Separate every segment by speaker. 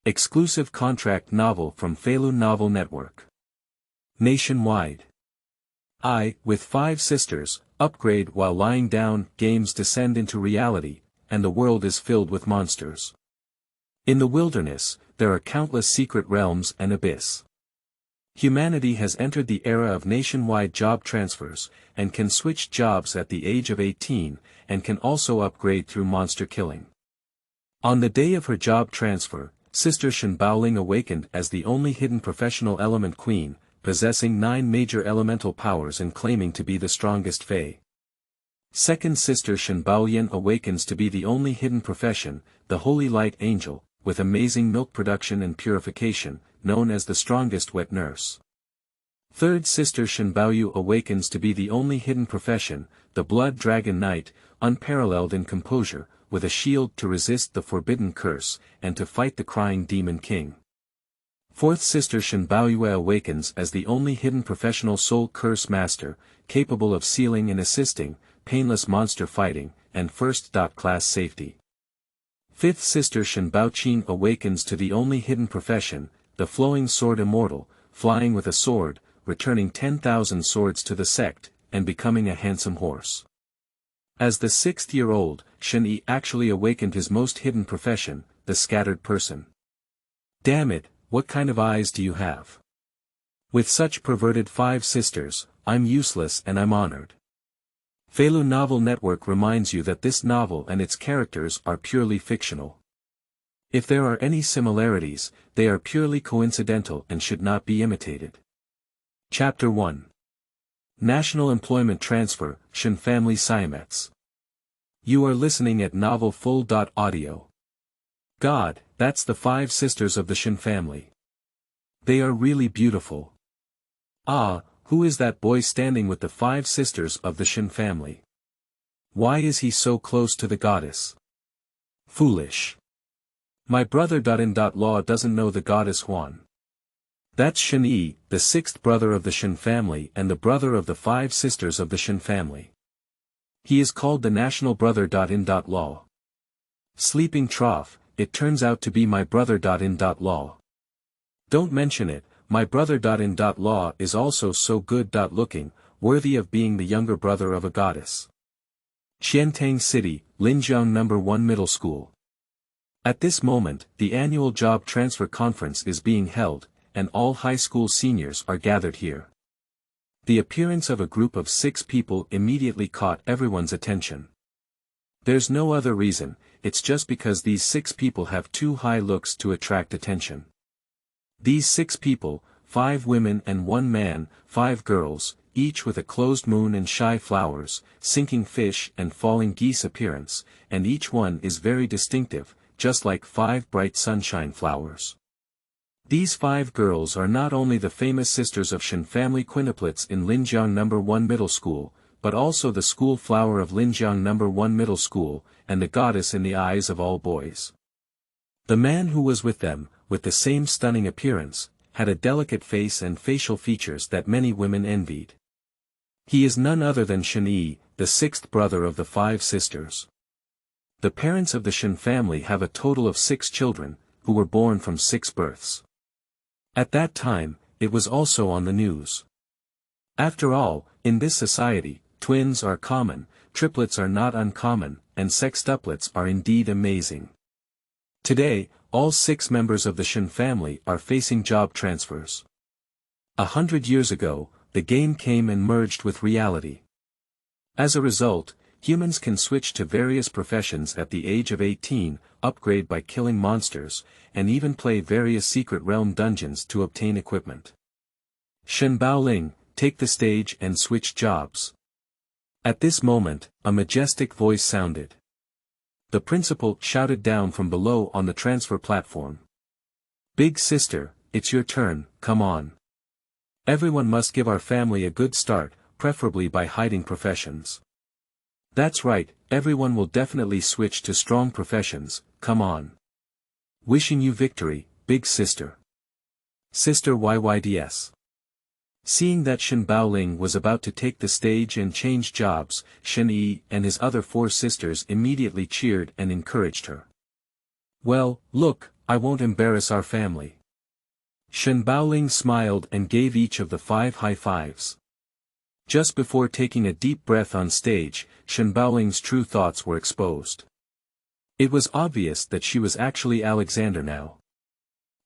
Speaker 1: Exclusive contract novel from Feilu Novel Network. Nationwide. With 5 sisters, upgrade while lying down, games descend into reality, and the world is filled with monsters. In the wilderness, there are countless secret realms and abyss. Humanity has entered the era of nationwide job transfers, and can switch jobs at the age of 18, and can also upgrade through monster killing. On the day of her job transfer, Sister Shen Baoling awakened as the only hidden professional element queen, possessing 9 major elemental powers and claiming to be the strongest Faye.Second Sister Shen Baolian awakens to be the only hidden profession, the Holy Light Angel, with amazing milk production and purification, known as the strongest wet nurse. Third Sister Shen Baoyu awakens to be the only hidden profession, the Blood Dragon Knight, unparalleled in composure, with a shield to resist the forbidden curse, and to fight the crying demon king. Fourth Sister Shen Baoyue awakens as the only hidden professional soul curse master, capable of sealing and assisting, painless monster fighting, and first-class safety. Fifth Sister Shen Baoqing awakens to the only hidden profession, the Flowing Sword Immortal, flying with a sword, returning 10,000 swords to the sect, and becoming a handsome horse. As the 6th-year-old, Shen Yi actually awakened his most hidden profession, the scattered person. Damn it, what kind of eyes do you have? With such perverted 5 sisters, I'm useless and I'm honored. Feilu Novel Network reminds you that this novel and its characters are purely fictional. If there are any similarities, they are purely coincidental and should not be imitated. Chapter 1. National Employment Transfer, Shen Family Siamets. You are listening at novelfull.audio. God, that's the 5 sisters of the Shen family. They are really beautiful. Who is that boy standing with the 5 sisters of the Shen family? Why is he so close to the goddess? Foolish. My brother.in.law doesn't know the goddess Huan. That's Shen Yi, the 6th brother of the Shen family and the brother of the 5 sisters of the Shen family. He is called the national brother.in.law. Sleeping trough, it turns out to be my brother.in.law. Don't mention it, my brother.in.law is also so good-looking, worthy of being the younger brother of a goddess. Xiantang City, Linjiang No. 1 Middle School. At this moment, the annual job transfer conference is being held, and all high school seniors are gathered here. The appearance of a group of 6 people immediately caught everyone's attention. There's no other reason, it's just because these 6 people have too high looks to attract attention. These 6 people, 5 women and 1 man, 5 girls, each with a closed moon and shy flowers, sinking fish and falling geese appearance, and each one is very distinctive, just like 5 bright sunshine flowers. These 5 girls are not only the famous sisters of Shen family quintuplets in Linjiang No. 1 Middle School, but also the school flower of Linjiang No. 1 Middle School, and the goddess in the eyes of all boys. The man who was with them, with the same stunning appearance, had a delicate face and facial features that many women envied. He is none other than Shen Yi, the 6th brother of the 5 sisters. The parents of the Shen family have a total of 6 children, who were born from 6 births. At that time, it was also on the news. After all, in this society, twins are common, triplets are not uncommon, and sextuplets are indeed amazing. Today, all 6 members of the Shen family are facing job transfers. 100 years ago, the game came and merged with reality. As a result, humans can switch to various professions at the age of 18, upgrade by killing monsters, and even play various secret realm dungeons to obtain equipment. Shen Baoling, take the stage and switch jobs. At this moment, a majestic voice sounded. The principal shouted down from below on the transfer platform. Big sister, it's your turn, come on. Everyone must give our family a good start, preferably by hiding professions. That's right, everyone will definitely switch to strong professions, come on. Wishing you victory, big sister. Sister YYDS. Seeing that Shen Baoling was about to take the stage and change jobs, Shen Yi and his other 4 sisters immediately cheered and encouraged her. Well, look, I won't embarrass our family. Shen Baoling smiled and gave each of the 5 high fives. Just before taking a deep breath on stage, Shen Baoling's true thoughts were exposed. It was obvious that she was actually Alexander now.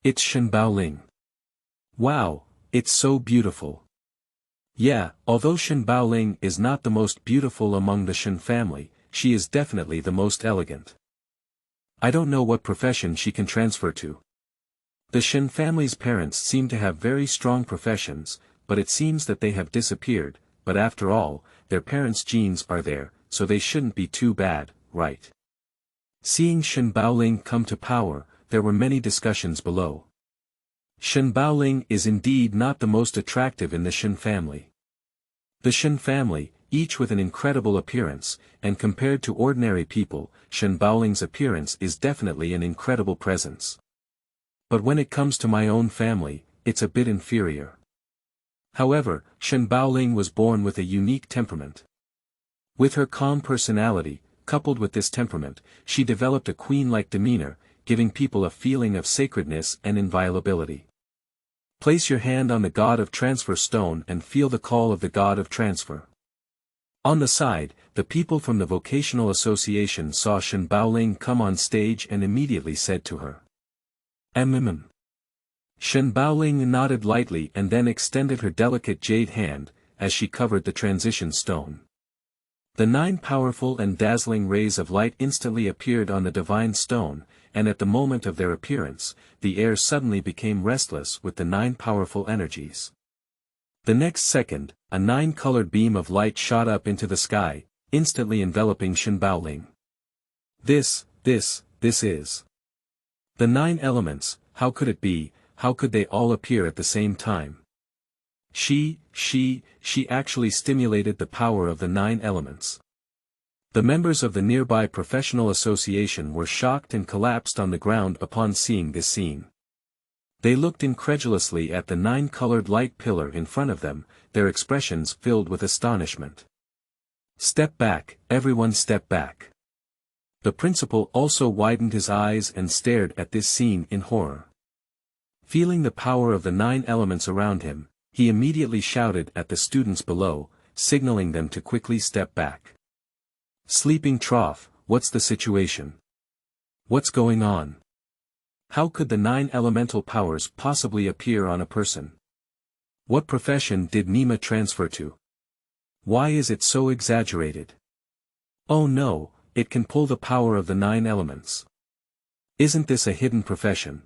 Speaker 1: It's Shen Baoling. Wow, it's so beautiful. Yeah, although Shen Baoling is not the most beautiful among the Shen family, she is definitely the most elegant. I don't know what profession she can transfer to. The Shen family's parents seem to have very strong professions, but it seems that they have disappeared, but after all, their parents' genes are there, so they shouldn't be too bad, right? Seeing Shen Baoling come to power, there were many discussions below. Shen Baoling is indeed not the most attractive in the Shen family. The Shen family, each with an incredible appearance, and compared to ordinary people, Shen Baoling's appearance is definitely an incredible presence. But when it comes to my own family, it's a bit inferior. However, Shen Baoling was born with a unique temperament. With her calm personality, coupled with this temperament, she developed a queen-like demeanor, giving people a feeling of sacredness and inviolability. Place your hand on the God of Transfer stone and feel the call of the God of Transfer. On the side, the people from the vocational association saw Shen Baoling come on stage and immediately said to her, "Mm." Shen Baoling nodded lightly and then extended her delicate jade hand, as she covered the transition stone. The 9 powerful and dazzling rays of light instantly appeared on the divine stone, and at the moment of their appearance, the air suddenly became restless with the 9 powerful energies. The next second, a 9-colored beam of light shot up into the sky, instantly enveloping Shen Baoling. This is. The 9 elements, how could it be, how could they all appear at the same time? She actually stimulated the power of the 9 elements. The members of the nearby professional association were shocked and collapsed on the ground upon seeing this scene. They looked incredulously at the 9-colored light pillar in front of them, their expressions filled with astonishment. "Step back, everyone step back." The principal also widened his eyes and stared at this scene in horror. Feeling the power of the 9 elements around him, he immediately shouted at the students below, signaling them to quickly step back. "Sleeping trough, what's the situation? What's going on? How could the 9 elemental powers possibly appear on a person? What profession did Nima transfer to? Why is it so exaggerated? Oh no, it can pull the power of the 9 elements. Isn't this a hidden profession?"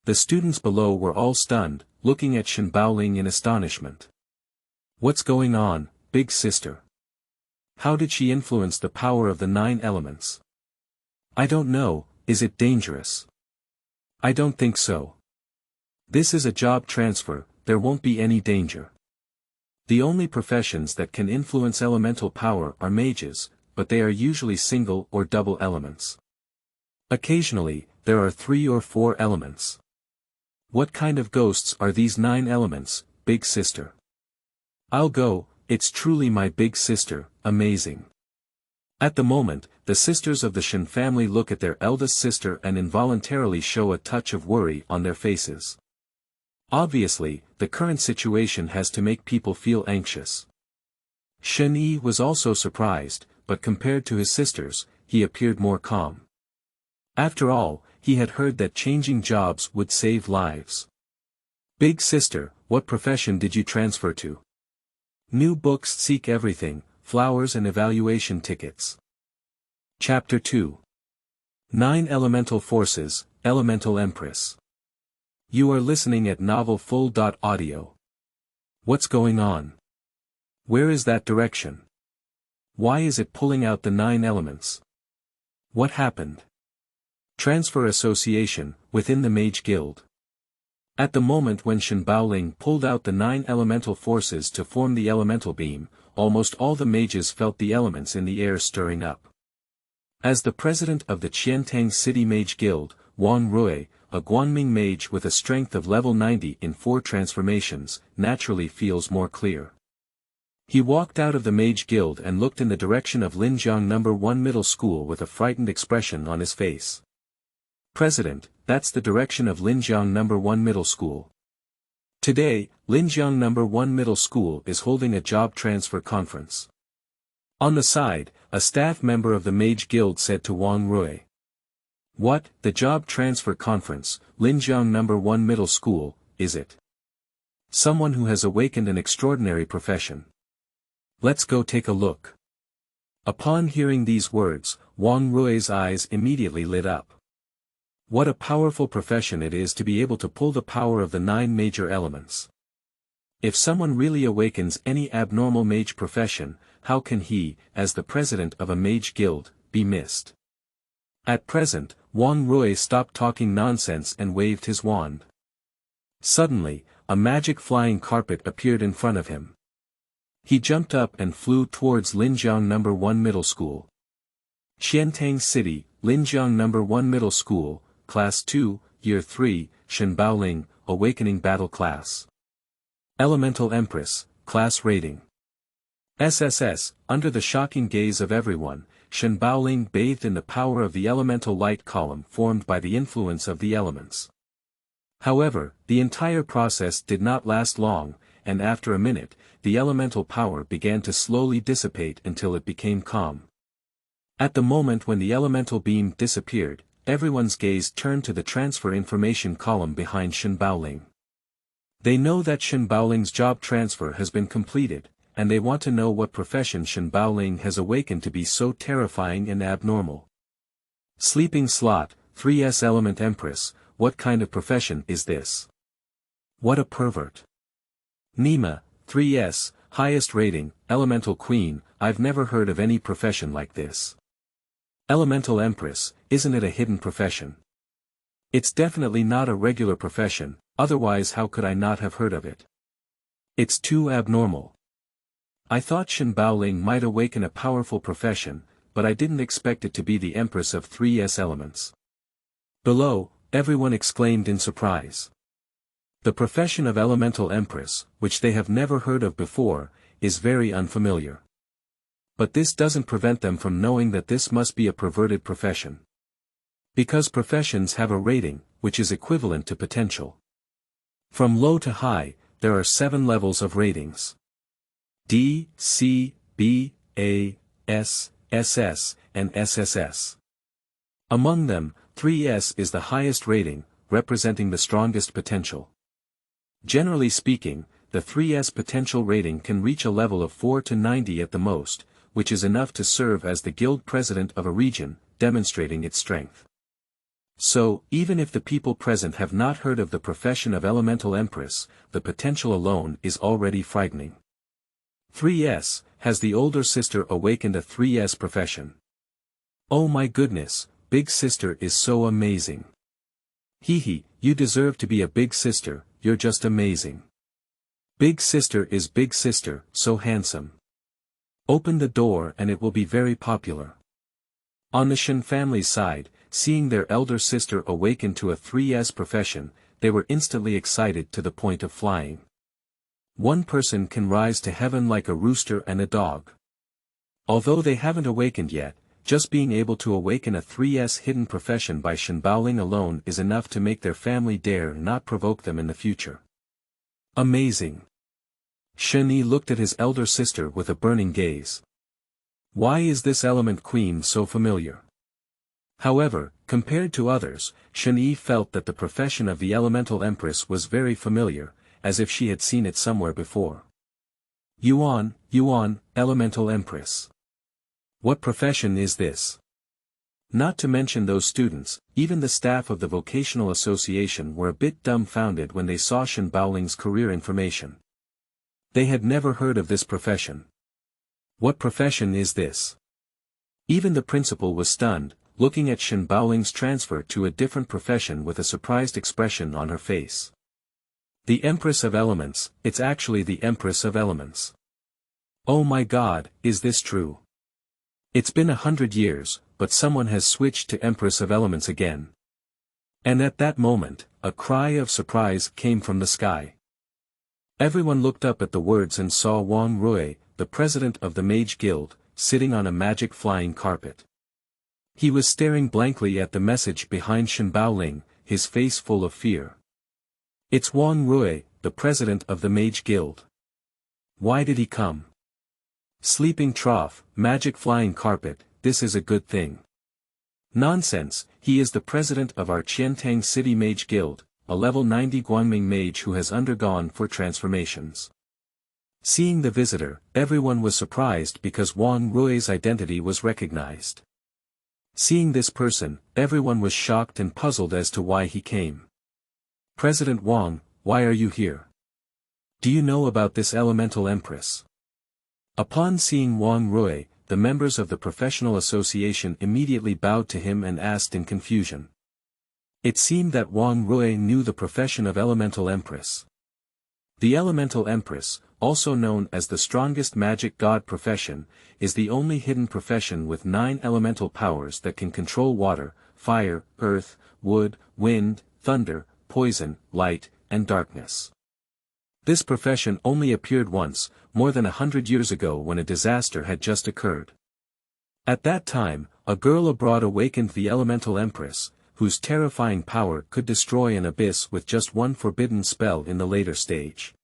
Speaker 1: The students below were all stunned, looking at Shen Baoling in astonishment. "What's going on, big sister? How did she influence the power of the 9 elements?" "I don't know, is it dangerous?" "I don't think so. This is a job transfer, there won't be any danger. The only professions that can influence elemental power are mages, but they are usually single or double elements. Occasionally, there are 3 or 4 elements. What kind of ghosts are these 9 elements, big sister?" "I'll go, it's truly my big sister, amazing." At the moment, the sisters of the Shen family look at their eldest sister and involuntarily show a touch of worry on their faces. Obviously, the current situation has to make people feel anxious. Shen Yi was also surprised, but compared to his sisters, he appeared more calm. After all, he had heard that changing jobs would save lives. "Big sister, what profession did you transfer to?" "New books seek everything, flowers and evaluation tickets." Chapter 2. 9 Elemental Forces, Elemental Empress. You are listening at novelfull.audio. What's going on? Where is that direction? Why is it pulling out the 9 elements? What happened? Transfer Association, within the Mage Guild. At the moment when Shen Baoling pulled out the 9 elemental forces to form the elemental beam, almost all the mages felt the elements in the air stirring up. As the president of the Qiantang City Mage Guild, Wang Rui, a Guanming mage with a strength of level 90 in 4 transformations, naturally feels more clear. He walked out of the Mage Guild and looked in the direction of Linjiang No. 1 Middle School with a frightened expression on his face. President, that's the direction of Linjiang No. 1 Middle School. Today, Linjiang No. 1 Middle School is holding a job transfer conference. On the side, a staff member of the Mage Guild said to Wang Rui. What, the job transfer conference, Linjiang No. 1 Middle School, is it? Someone who has awakened an extraordinary profession. Let's go take a look. Upon hearing these words, Wang Rui's eyes immediately lit up. What a powerful profession it is to be able to pull the power of the 9 major elements. If someone really awakens any abnormal mage profession, how can he, as the president of a mage guild, be missed? At present, Wang Rui stopped talking nonsense and waved his wand. Suddenly, a magic flying carpet appeared in front of him. He jumped up and flew towards Linjiang No. 1 Middle School. Xiantang City, Linjiang No. 1 Middle School, Class 2, Year 3, Shen Baoling, Awakening Battle Class. Elemental Empress, Class Rating. SSS, under the shocking gaze of everyone, Shen Baoling bathed in the power of the elemental light column formed by the influence of the elements. However, the entire process did not last long, and after a minute, the elemental power began to slowly dissipate until it became calm. At the moment when the elemental beam disappeared, everyone's gaze turned to the transfer information column behind Shen Baoling. They know that Shen Baoling's job transfer has been completed, and they want to know what profession Shen Baoling has awakened to be so terrifying and abnormal. Sleeping Slot, 3S Element Empress, what kind of profession is this? What a pervert. Nima, 3S, highest rating, Elemental Queen, I've never heard of any profession like this. Elemental Empress, isn't it a hidden profession? It's definitely not a regular profession, otherwise how could I not have heard of it? It's too abnormal. I thought Shen Baoling might awaken a powerful profession, but I didn't expect it to be the Empress of 3S elements. Below, everyone exclaimed in surprise. The profession of Elemental Empress, which they have never heard of before, is very unfamiliar. But this doesn't prevent them from knowing that this must be a perverted profession. Because professions have a rating, which is equivalent to potential. From low to high, there are 7 levels of ratings. D, C, B, A, S, SS, and SSS. Among them, 3S is the highest rating, representing the strongest potential. Generally speaking, the 3S potential rating can reach a level of 4 to 90 at the most, which is enough to serve as the guild president of a region, demonstrating its strength. So, even if the people present have not heard of the profession of Elemental Empress, the potential alone is already frightening. 3S, has the older sister awakened a 3S profession? Oh my goodness, big sister is so amazing. Hee, you deserve to be a big sister, you're just amazing. Big sister is big sister, so handsome. Open the door and it will be very popular. On the Shen family's side, seeing their elder sister awaken to a 3S profession, they were instantly excited to the point of flying. One person can rise to heaven like a rooster and a dog. Although they haven't awakened yet, just being able to awaken a 3S hidden profession by Shen Baoling alone is enough to make their family dare not provoke them in the future. Amazing. Shen Yi looked at his elder sister with a burning gaze. Why is this element queen so familiar? However, compared to others, Shen Yi felt that the profession of the Elemental Empress was very familiar, as if she had seen it somewhere before. Yuan, Elemental Empress. What profession is this? Not to mention those students, even the staff of the Vocational Association were a bit dumbfounded when they saw Shen Baoling's career information. They had never heard of this profession. What profession is this? Even the principal was stunned, looking at Shen Baoling's transfer to a different profession with a surprised expression on her face. The Empress of Elements, it's actually the Empress of Elements. Oh my god, is this true? It's been 100 years, but someone has switched to Empress of Elements again. And at that moment, a cry of surprise came from the sky. Everyone looked up at the words and saw Wang Rui, the president of the Mage Guild, sitting on a magic flying carpet. He was staring blankly at the message behind Shen Baoling, his face full of fear. It's Wang Rui, the president of the Mage Guild. Why did he come? Sleeping trough, magic flying carpet, this is a good thing. Nonsense, he is the president of our Qiantang City Mage Guild, a level 90 Guanming mage who has undergone 4 transformations. Seeing the visitor, everyone was surprised because Wang Rui's identity was recognized. Seeing this person, everyone was shocked and puzzled as to why he came. President Wang, why are you here? Do you know about this elemental empress? Upon seeing Wang Rui, the members of the professional association immediately bowed to him and asked in confusion. It seemed that Wang Rui knew the profession of elemental empress. The elemental empress, also known as the strongest magic god profession, is the only hidden profession with 9 elemental powers that can control water, fire, earth, wood, wind, thunder, poison, light, and darkness. This profession only appeared once, more than 100 years ago when a disaster had just occurred. At that time, a girl abroad awakened the elemental empress, whose terrifying power could destroy an abyss with just one forbidden spell in the later stage.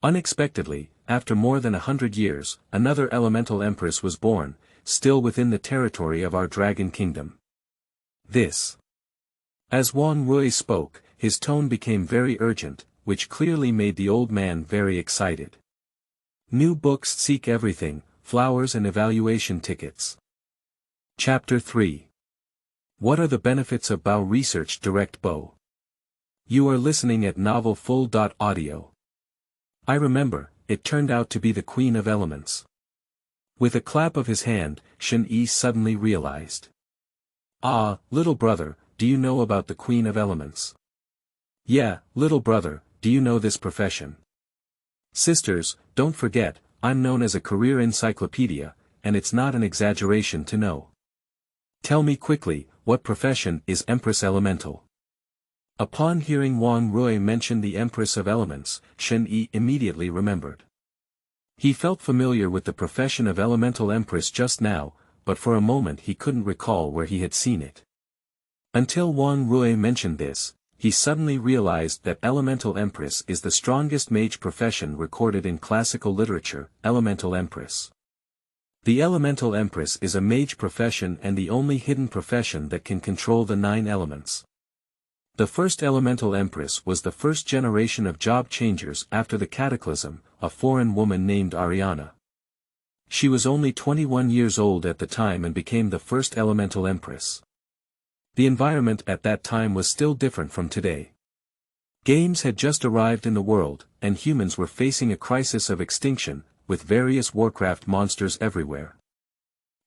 Speaker 1: Unexpectedly, after more than 100 years, another elemental empress was born, still within the territory of our dragon kingdom. This. As Wang Rui spoke, his tone became very urgent, which clearly made the old man very excited. New books seek everything, flowers and evaluation tickets. Chapter 3. What are the benefits of Bao Research Direct Bao? You are listening at novelfull.audio. I remember, it turned out to be the Queen of Elements. With a clap of his hand, Shen Yi suddenly realized. Ah, little brother, do you know about the Queen of Elements? Yeah, little brother, do you know this profession? Sisters, don't forget, I'm known as a career encyclopedia, and it's not an exaggeration to know. Tell me quickly, what profession is Empress Elemental? Upon hearing Wang Rui mention the Empress of Elements, Shen Yi immediately remembered. He felt familiar with the profession of Elemental Empress just now, but for a moment he couldn't recall where he had seen it. Until Wang Rui mentioned this, he suddenly realized that Elemental Empress is the strongest mage profession recorded in classical literature, Elemental Empress. The Elemental Empress is a mage profession and the only hidden profession that can control the 9 elements. The first Elemental Empress was the first generation of job changers after the Cataclysm, a foreign woman named Ariana. She was only 21 years old at the time and became the first Elemental Empress. The environment at that time was still different from today. Games had just arrived in the world, and humans were facing a crisis of extinction, with various Warcraft monsters everywhere.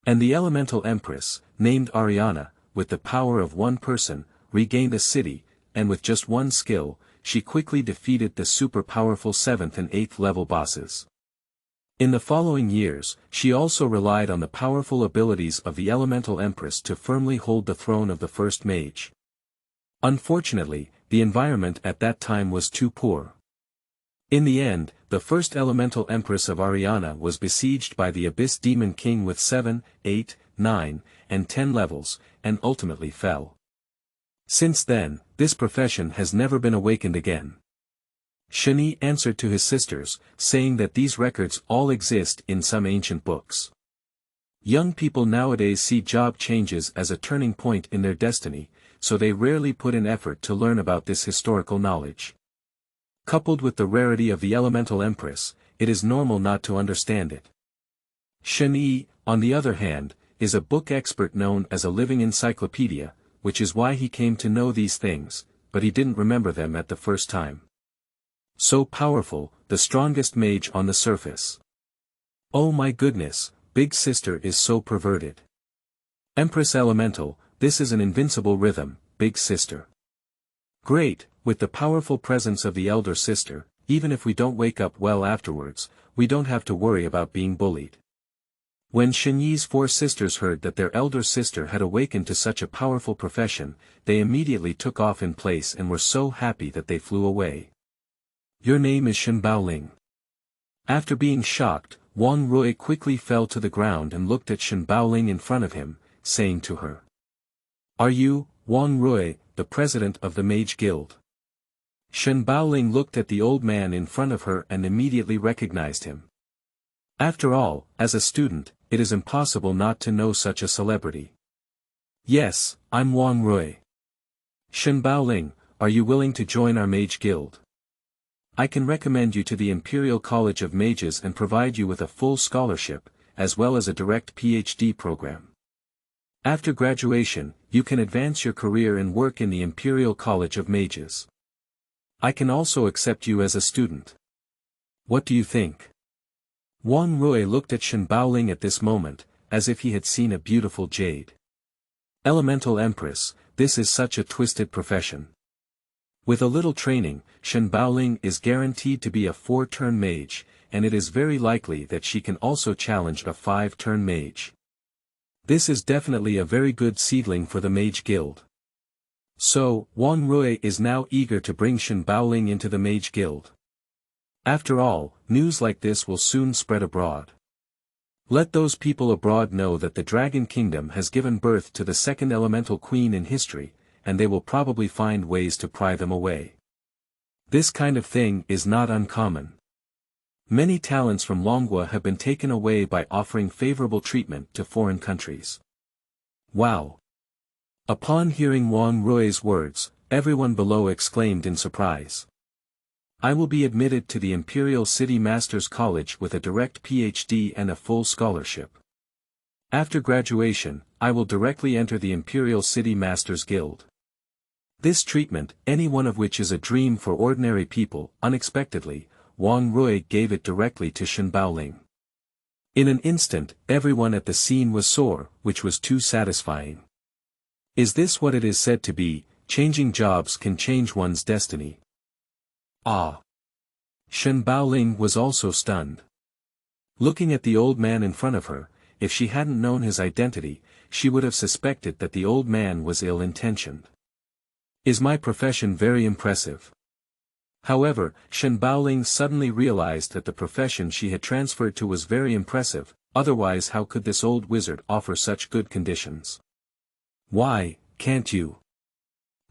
Speaker 1: And the Elemental Empress, named Ariana, with the power of one person, regained a city, and with just one skill, she quickly defeated the super-powerful 7th and 8th level bosses. In the following years, she also relied on the powerful abilities of the Elemental Empress to firmly hold the throne of the first mage. Unfortunately, the environment at that time was too poor. In the end, the first Elemental Empress of Ariana was besieged by the Abyss Demon King with 7, 8, 9, and 10 levels, and ultimately fell. Since then, this profession has never been awakened again. Shen Yi answered to his sisters, saying that these records all exist in some ancient books. Young people nowadays see job changes as a turning point in their destiny, so they rarely put in effort to learn about this historical knowledge. Coupled with the rarity of the Elemental Empress, it is normal not to understand it. Shen Yi, on the other hand, is a book expert known as a living encyclopedia, which is why he came to know these things, but he didn't remember them at the first time. So powerful, the strongest mage on the surface. Oh my goodness, Big Sister is so perverted. Empress Elemental, this is an invincible rhythm, Big Sister. Great, with the powerful presence of the elder sister, even if we don't wake up well afterwards, we don't have to worry about being bullied. When Shen Yi's 4 sisters heard that their elder sister had awakened to such a powerful profession, they immediately took off in place and were so happy that they flew away. Your name is Shen Baoling. After being shocked, Wang Rui quickly fell to the ground and looked at Shen Baoling in front of him, saying to her. Are you, Wang Rui, the president of the Mage Guild? Shen Baoling looked at the old man in front of her and immediately recognized him. After all, as a student, it is impossible not to know such a celebrity. Yes, I'm Wang Rui. Shen Baoling, are you willing to join our Mage Guild? I can recommend you to the Imperial College of Mages and provide you with a full scholarship, as well as a direct PhD program. After graduation, you can advance your career and work in the Imperial College of Mages. I can also accept you as a student. What do you think? Wang Rui looked at Shen Baoling at this moment, as if he had seen a beautiful jade. Elemental Empress, this is such a twisted profession. With a little training, Shen Baoling is guaranteed to be a 4-turn mage, and it is very likely that she can also challenge a 5-turn mage. This is definitely a very good seedling for the Mage Guild. So, Wang Rui is now eager to bring Shen Baoling into the Mage Guild. After all, news like this will soon spread abroad. Let those people abroad know that the Dragon Kingdom has given birth to the second elemental queen in history, and they will probably find ways to pry them away. This kind of thing is not uncommon. Many talents from Longua have been taken away by offering favorable treatment to foreign countries. Wow! Upon hearing Wang Rui's words, everyone below exclaimed in surprise. I will be admitted to the Imperial City Masters College with a direct PhD and a full scholarship. After graduation, I will directly enter the Imperial City Masters Guild. This treatment, any one of which is a dream for ordinary people, unexpectedly, Wang Rui gave it directly to Shen Baoling. In an instant, everyone at the scene was sore, which was too satisfying. Is this what it is said to be, changing jobs can change one's destiny? Ah! Shen Baoling was also stunned. Looking at the old man in front of her, if she hadn't known his identity, she would have suspected that the old man was ill-intentioned. Is my profession very impressive? However, Shen Baoling suddenly realized that the profession she had transferred to was very impressive, otherwise how could this old wizard offer such good conditions? Why, can't you?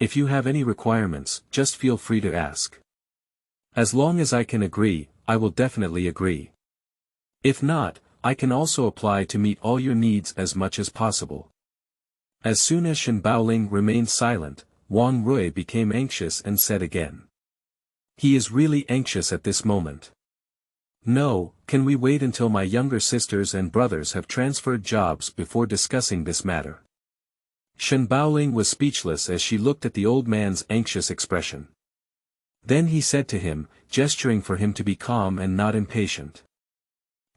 Speaker 1: If you have any requirements, just feel free to ask. As long as I can agree, I will definitely agree. If not, I can also apply to meet all your needs as much as possible. As soon as Shen Baoling remained silent, Wang Rui became anxious and said again. He is really anxious at this moment. No, can we wait until my younger sisters and brothers have transferred jobs before discussing this matter? Shen Baoling was speechless as she looked at the old man's anxious expression. Then he said to him, gesturing for him to be calm and not impatient.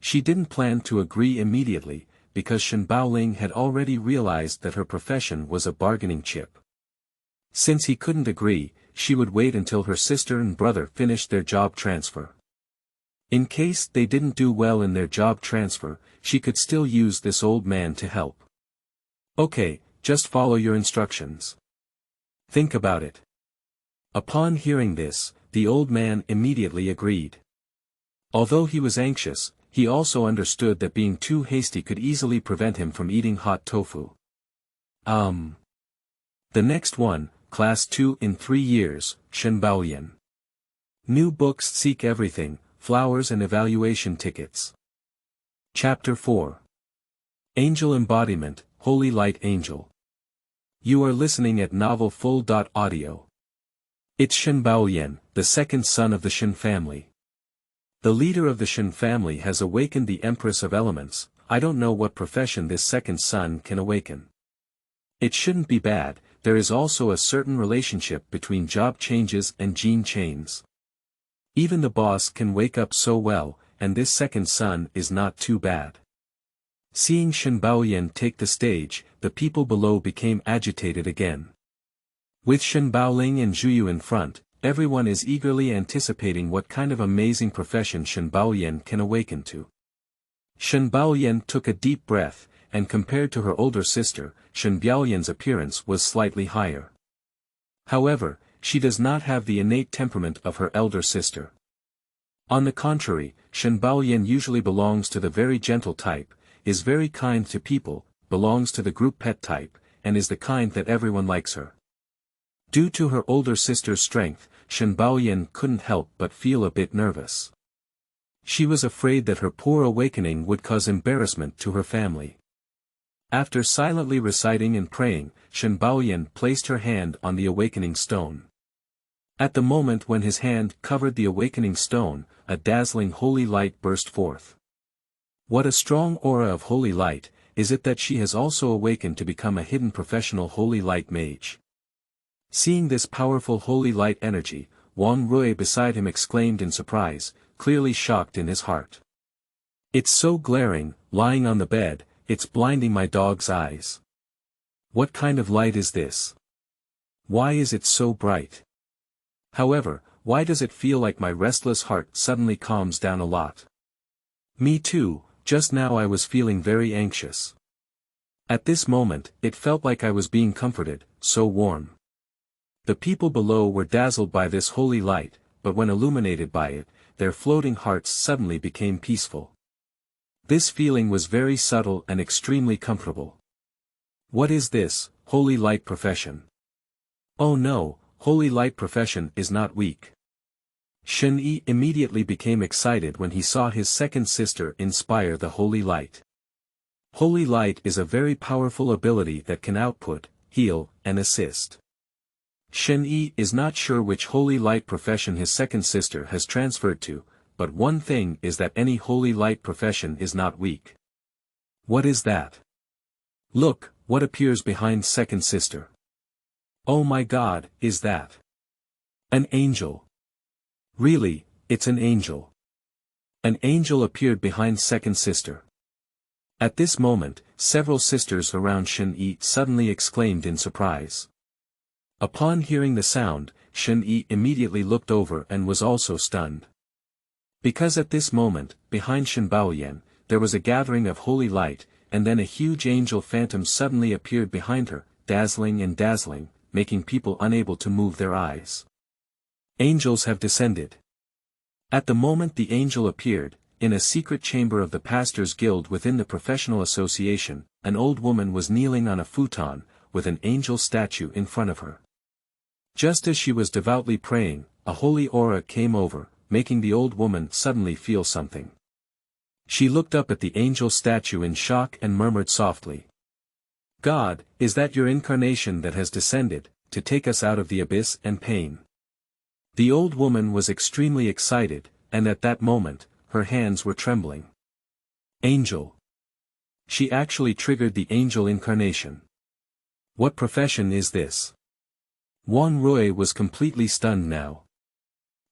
Speaker 1: She didn't plan to agree immediately, because Shen Baoling had already realized that her profession was a bargaining chip. Since he couldn't agree, she would wait until her sister and brother finished their job transfer. In case they didn't do well in their job transfer, she could still use this old man to help. Okay, just follow your instructions. Think about it. Upon hearing this, the old man immediately agreed. Although he was anxious, he also understood that being too hasty could easily prevent him from eating hot tofu. The next one, Class 2 in 3 years, Shen Baoyan. New books seek everything, flowers and evaluation tickets. Chapter 4. Angel Embodiment, Holy Light Angel. You are listening at novelfull.audio. It's Shen Baoyan, the second son of the Shen family. The leader of the Shen family has awakened the Empress of Elements. I don't know what profession this second son can awaken. It shouldn't be bad. There is also a certain relationship between job changes and gene chains. Even the boss can wake up so well, and this second son is not too bad. Seeing Shen Baoyan take the stage, the people below became agitated again. With Shen Baoling and Zhuyu in front, everyone is eagerly anticipating what kind of amazing profession Shen Baoyan can awaken to. Shen Baoyan took a deep breath, and compared to her older sister, Shen Baoyan's appearance was slightly higher. However, she does not have the innate temperament of her elder sister. On the contrary, Shen Baoyan usually belongs to the very gentle type, is very kind to people, belongs to the group pet type, and is the kind that everyone likes her. Due to her older sister's strength, Shen Baoyan couldn't help but feel a bit nervous. She was afraid that her poor awakening would cause embarrassment to her family. After silently reciting and praying, Shen Baoyan placed her hand on the awakening stone. At the moment when his hand covered the awakening stone, a dazzling holy light burst forth. What a strong aura of holy light, is it that she has also awakened to become a hidden professional holy light mage. Seeing this powerful holy light energy, Wang Rui beside him exclaimed in surprise, clearly shocked in his heart. It's so glaring, lying on the bed, it's blinding my dog's eyes. What kind of light is this? Why is it so bright? However, why does it feel like my restless heart suddenly calms down a lot? Me too, just now I was feeling very anxious. At this moment, it felt like I was being comforted, so warm. The people below were dazzled by this holy light, but when illuminated by it, their floating hearts suddenly became peaceful. This feeling was very subtle and extremely comfortable. What is this, holy light profession? Oh no, holy light profession is not weak. Shen Yi immediately became excited when he saw his second sister inspire the holy light. Holy light is a very powerful ability that can output, heal, and assist. Shen Yi is not sure which holy light profession his second sister has transferred to, but one thing is that any holy light profession is not weak. What is that? Look, what appears behind second sister. Oh my God, is that an angel? Really, it's an angel. An angel appeared behind second sister. At this moment, several sisters around Shen Yi suddenly exclaimed in surprise. Upon hearing the sound, Shen Yi immediately looked over and was also stunned. Because at this moment, behind Shen Baoyan, there was a gathering of holy light, and then a huge angel phantom suddenly appeared behind her, dazzling, making people unable to move their eyes. Angels have descended. At the moment the angel appeared, in a secret chamber of the Pastors' Guild within the professional association, an old woman was kneeling on a futon, with an angel statue in front of her. Just as she was devoutly praying, a holy aura came over, making the old woman suddenly feel something. She looked up at the angel statue in shock and murmured softly. God, is that your incarnation that has descended, to take us out of the abyss and pain? The old woman was extremely excited, and at that moment, her hands were trembling. Angel. She actually triggered the angel incarnation. What profession is this? Wang Rui was completely stunned now.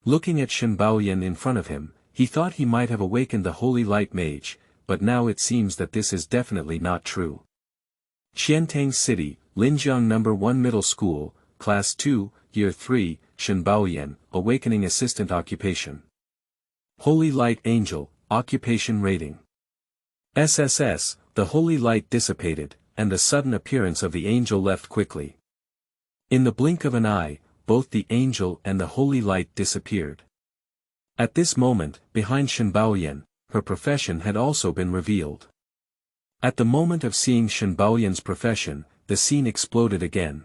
Speaker 1: Looking at Shen Baoyan in front of him, he thought he might have awakened the holy light mage, but now it seems that this is definitely not true. Xiantang City, Linjiang No. 1 Middle School, Class 2, Year 3, Shen Baoyan, Awakening Assistant Occupation. Holy Light Angel, Occupation Rating. SSS, the holy light dissipated, and the sudden appearance of the angel left quickly. In the blink of an eye, both the angel and the holy light disappeared. At this moment, behind Shen Baoyan, her profession had also been revealed. At the moment of seeing Shen Baoyan's profession, the scene exploded again.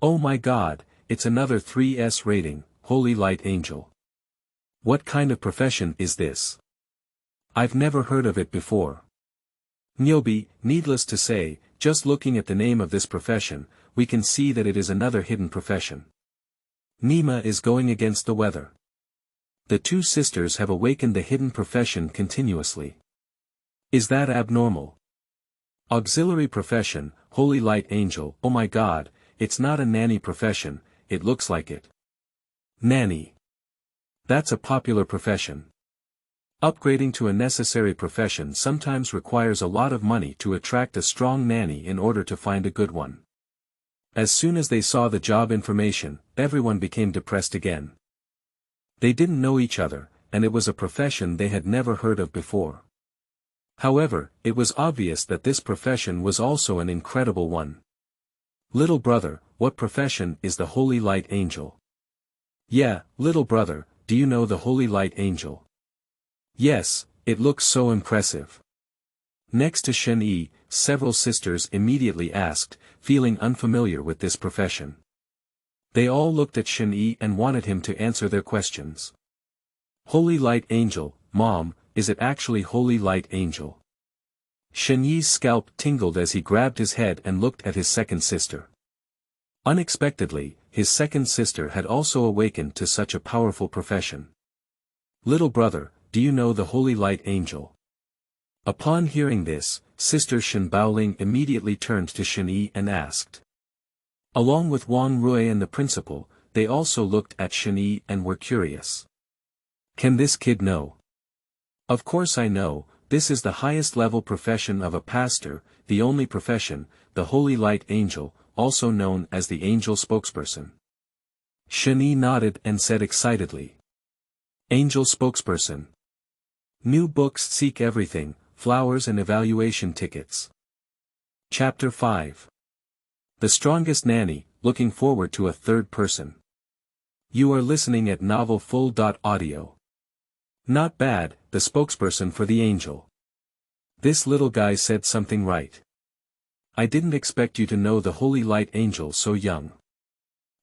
Speaker 1: Oh my God, it's another 3S rating, Holy Light Angel. What kind of profession is this? I've never heard of it before. Nyobi, needless to say, just looking at the name of this profession, we can see that it is another hidden profession. Nima is going against the weather. The two sisters have awakened the hidden profession continuously. Is that abnormal? Auxiliary profession, Holy Light Angel, oh my God, it's not a nanny profession, it looks like it. Nanny. That's a popular profession. Upgrading to a necessary profession sometimes requires a lot of money to attract a strong nanny in order to find a good one. As soon as they saw the job information, everyone became depressed again. They didn't know each other, and it was a profession they had never heard of before. However, it was obvious that this profession was also an incredible one. Little brother, what profession is the Holy Light Angel? Yeah, little brother, do you know the Holy Light Angel? Yes, it looks so impressive. Next to Shen Yi, several sisters immediately asked, feeling unfamiliar with this profession. They all looked at Shen Yi and wanted him to answer their questions. Holy Light Angel, Mom, is it actually Holy Light Angel? Shen Yi's scalp tingled as he grabbed his head and looked at his second sister. Unexpectedly, his second sister had also awakened to such a powerful profession. Little brother, do you know the Holy Light Angel? Upon hearing this, Sister Shen Baoling immediately turned to Shen Yi and asked. Along with Wang Rui and the principal, they also looked at Shen Yi and were curious. Can this kid know? Of course I know, this is the highest level profession of a pastor, the only profession, the Holy Light Angel, also known as the Angel Spokesperson. Shen Yi nodded and said excitedly. Angel Spokesperson. New books seek everything, flowers and evaluation tickets. Chapter 5. The Strongest Nanny, Looking Forward to a Third Person. You are listening at novelfull.audio. Not bad, the spokesperson for the angel. This little guy said something right. I didn't expect you to know the Holy Light Angel so young.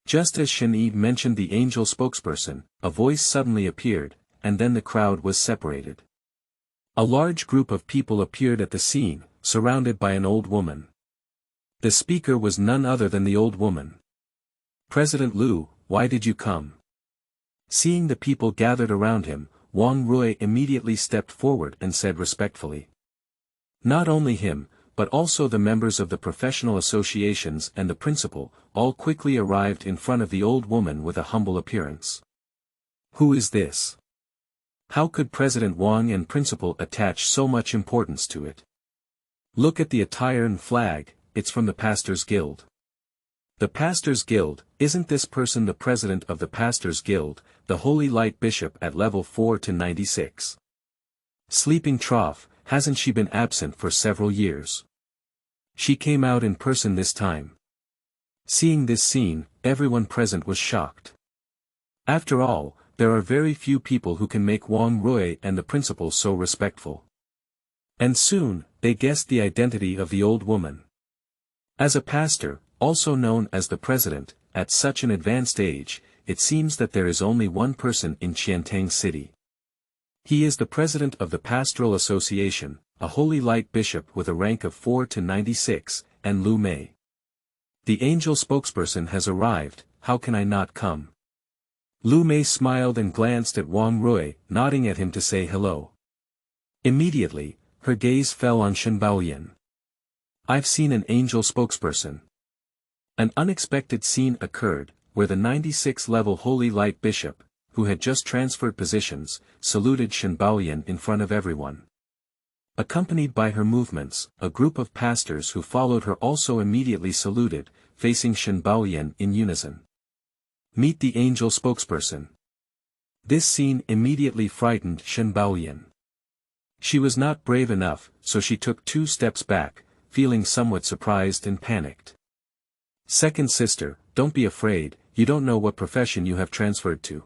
Speaker 1: Just as Shen Yi mentioned the angel spokesperson, a voice suddenly appeared, and then the crowd was separated. A large group of people appeared at the scene, surrounded by an old woman. The speaker was none other than the old woman. President Liu, why did you come? Seeing the people gathered around him, Wang Rui immediately stepped forward and said respectfully. Not only him, but also the members of the professional associations and the principal, all quickly arrived in front of the old woman with a humble appearance. Who is this? How could President Wang and principal attach so much importance to it? Look at the attire and flag, it's from the Pastors' Guild. The Pastors' Guild, isn't this person the president of the Pastors' Guild, the Holy Light Bishop at level 4 to 96? Sleeping trough, hasn't she been absent for several years? She came out in person this time. Seeing this scene, everyone present was shocked. After all, there are very few people who can make Wang Rui and the principal so respectful. And soon, they guessed the identity of the old woman. As a pastor, also known as the president, at such an advanced age, it seems that there is only one person in Qiantang City. He is the president of the Pastoral Association, a Holy Light Bishop with a rank of 4 to 96, and Lu Mei. The angel spokesperson has arrived, how can I not come? Lu Mei smiled and glanced at Wang Rui, nodding at him to say hello. Immediately, her gaze fell on Shen Baoyan. I've seen an angel spokesperson. An unexpected scene occurred, where the 96-level Holy Light Bishop, who had just transferred positions, saluted Shen Baoyan in front of everyone. Accompanied by her movements, a group of pastors who followed her also immediately saluted, facing Shen Baoyan in unison. Meet the angel spokesperson. This scene immediately frightened Shen Baoyan. She was not brave enough, so she took 2 steps back, feeling somewhat surprised and panicked. Second sister, don't be afraid, you don't know what profession you have transferred to.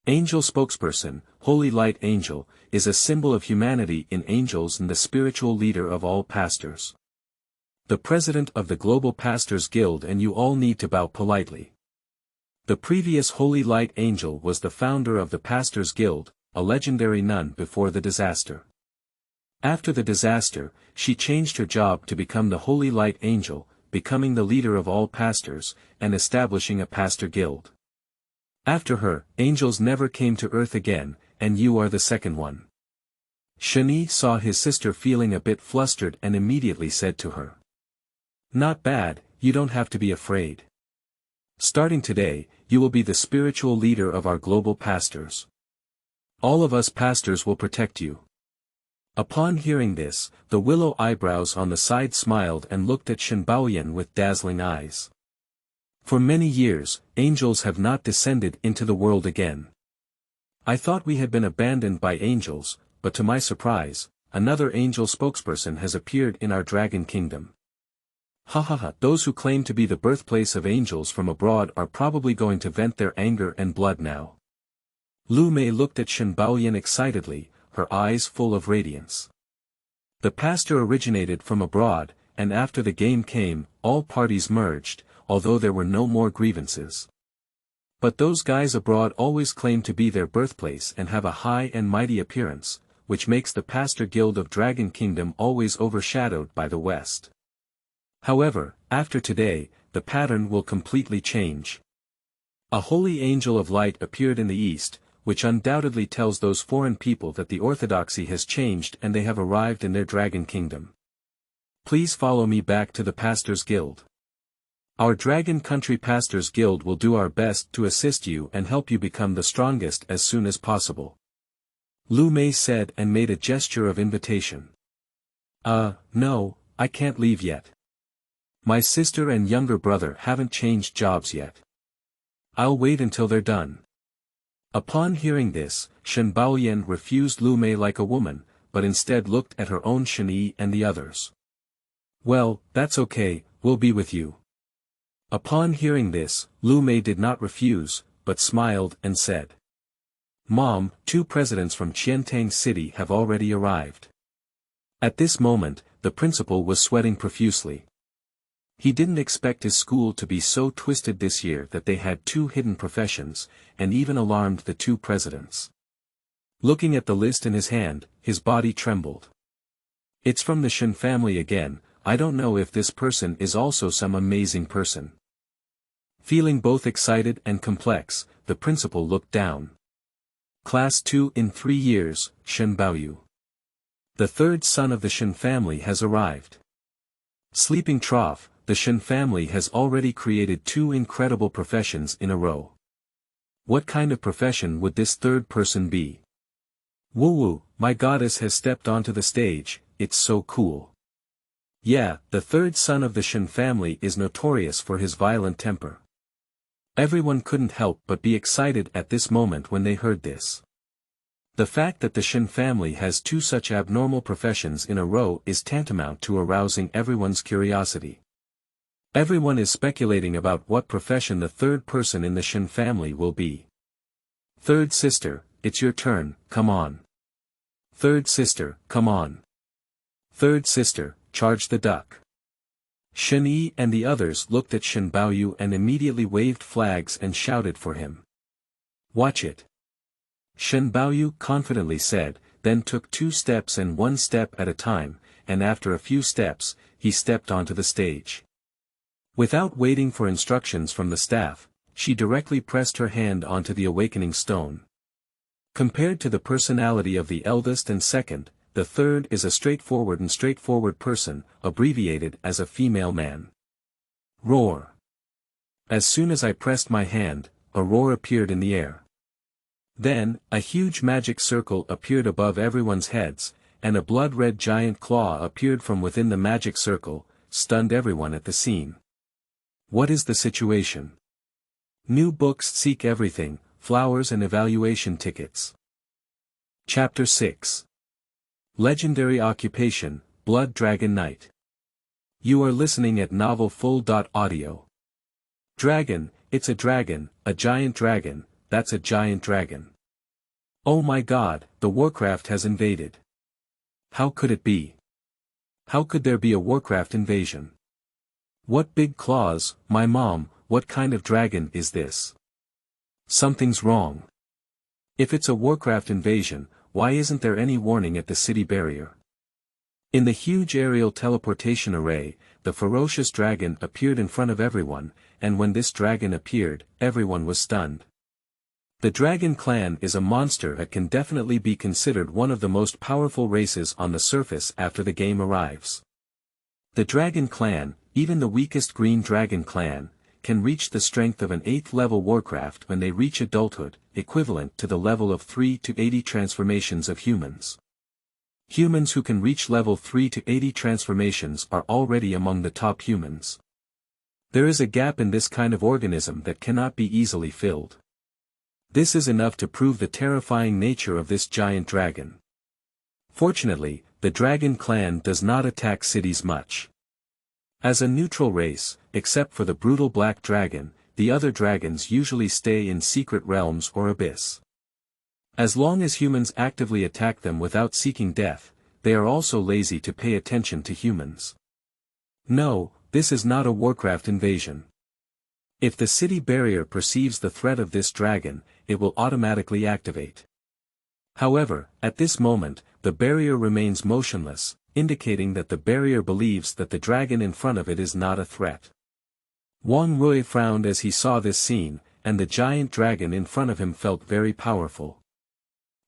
Speaker 1: Angel spokesperson, Holy Light Angel, is a symbol of humanity in angels and the spiritual leader of all pastors. The president of the Global Pastors Guild, and you all need to bow politely. The previous Holy Light Angel was the founder of the Pastors Guild, a legendary nun before the disaster. After the disaster, she changed her job to become the Holy Light Angel, becoming the leader of all pastors, and establishing a pastor guild. After her, angels never came to earth again, and you are the second one. Shen Yi saw his sister feeling a bit flustered and immediately said to her. Not bad, you don't have to be afraid. Starting today, you will be the spiritual leader of our global pastors. All of us pastors will protect you. Upon hearing this, the willow eyebrows on the side smiled and looked at Shen Baoyan with dazzling eyes. For many years, angels have not descended into the world again. I thought we had been abandoned by angels, but to my surprise, another angel spokesperson has appeared in our dragon kingdom. Ha ha ha, those who claim to be the birthplace of angels from abroad are probably going to vent their anger and blood now. Lu Mei looked at Shen Baoyan excitedly, her eyes full of radiance. The pastor originated from abroad, and after the game came, all parties merged, although there were no more grievances. But those guys abroad always claim to be their birthplace and have a high and mighty appearance, which makes the pastor guild of Dragon Kingdom always overshadowed by the West. However, after today, the pattern will completely change. A holy angel of light appeared in the east, which undoubtedly tells those foreign people that the orthodoxy has changed and they have arrived in their Dragon Kingdom. Please follow me back to the Pastors Guild. Our Dragon Country Pastors Guild will do our best to assist you and help you become the strongest as soon as possible. Lu Mei said and made a gesture of invitation. No, I can't leave yet. My sister and younger brother haven't changed jobs yet. I'll wait until they're done. Upon hearing this, Shen Baoyan refused Lu Mei like a woman, but instead looked at her own Shen Yi and the others. Well, that's okay, we'll be with you. Upon hearing this, Lu Mei did not refuse, but smiled and said. Mom, 2 presidents from Qiantang City have already arrived. At this moment, the principal was sweating profusely. He didn't expect his school to be so twisted this year that they had 2 hidden professions, and even alarmed the 2 presidents. Looking at the list in his hand, his body trembled. It's from the Shen family again, I don't know if this person is also some amazing person. Feeling both excited and complex, the principal looked down. Class 2 in 3 years, Shen Baoyu. The 3rd son of the Shen family has arrived. Sleeping trough, the Shen family has already created 2 incredible professions in a row. What kind of profession would this 3rd person be? Woo, my goddess has stepped onto the stage, it's so cool. Yeah, the 3rd son of the Shen family is notorious for his violent temper. Everyone couldn't help but be excited at this moment when they heard this. The fact that the Shen family has 2 such abnormal professions in a row is tantamount to arousing everyone's curiosity. Everyone is speculating about what profession the 3rd person in the Shen family will be. 3rd sister, it's your turn, come on. 3rd sister, come on. 3rd sister, charge the duck. Shen Yi and the others looked at Shen Baoyu and immediately waved flags and shouted for him. Watch it. Shen Baoyu confidently said, then took 2 steps and 1 step at a time, and after a few steps, he stepped onto the stage. Without waiting for instructions from the staff, she directly pressed her hand onto the awakening stone. Compared to the personality of the eldest and second, the 3rd is a straightforward person, abbreviated as a female man. Roar. As soon as I pressed my hand, a roar appeared in the air. Then, a huge magic circle appeared above everyone's heads, and a blood-red giant claw appeared from within the magic circle, stunned everyone at the scene. What is the situation? New books seek everything, flowers and evaluation tickets. Chapter 6. Legendary Occupation, Blood Dragon Knight. You are listening at novelfull.audio. Dragon, it's a giant dragon, that's a giant dragon. Oh my god, the Warcraft has invaded. How could it be? How could there be a Warcraft invasion? What big claws, my mom, what kind of dragon is this? Something's wrong. If it's a Warcraft invasion, why isn't there any warning at the city barrier? In the huge aerial teleportation array, the ferocious dragon appeared in front of everyone, and when this dragon appeared, everyone was stunned. The Dragon Clan is a monster that can definitely be considered one of the most powerful races on the surface after the game arrives. The Dragon Clan, even the weakest Green Dragon Clan, can reach the strength of an 8th level Warcraft when they reach adulthood, equivalent to the level of 3 to 80 transformations of humans. Humans who can reach level 3 to 80 transformations are already among the top humans. There is a gap in this kind of organism that cannot be easily filled. This is enough to prove the terrifying nature of this giant dragon. Fortunately, the Dragon Clan does not attack cities much. As a neutral race, except for the brutal black dragon, the other dragons usually stay in secret realms or abyss. As long as humans actively attack them without seeking death, they are also lazy to pay attention to humans. No, this is not a Warcraft invasion. If the city barrier perceives the threat of this dragon, it will automatically activate. However, at this moment, the barrier remains motionless, indicating that the barrier believes that the dragon in front of it is not a threat. Wang Rui frowned as he saw this scene, and the giant dragon in front of him felt very powerful.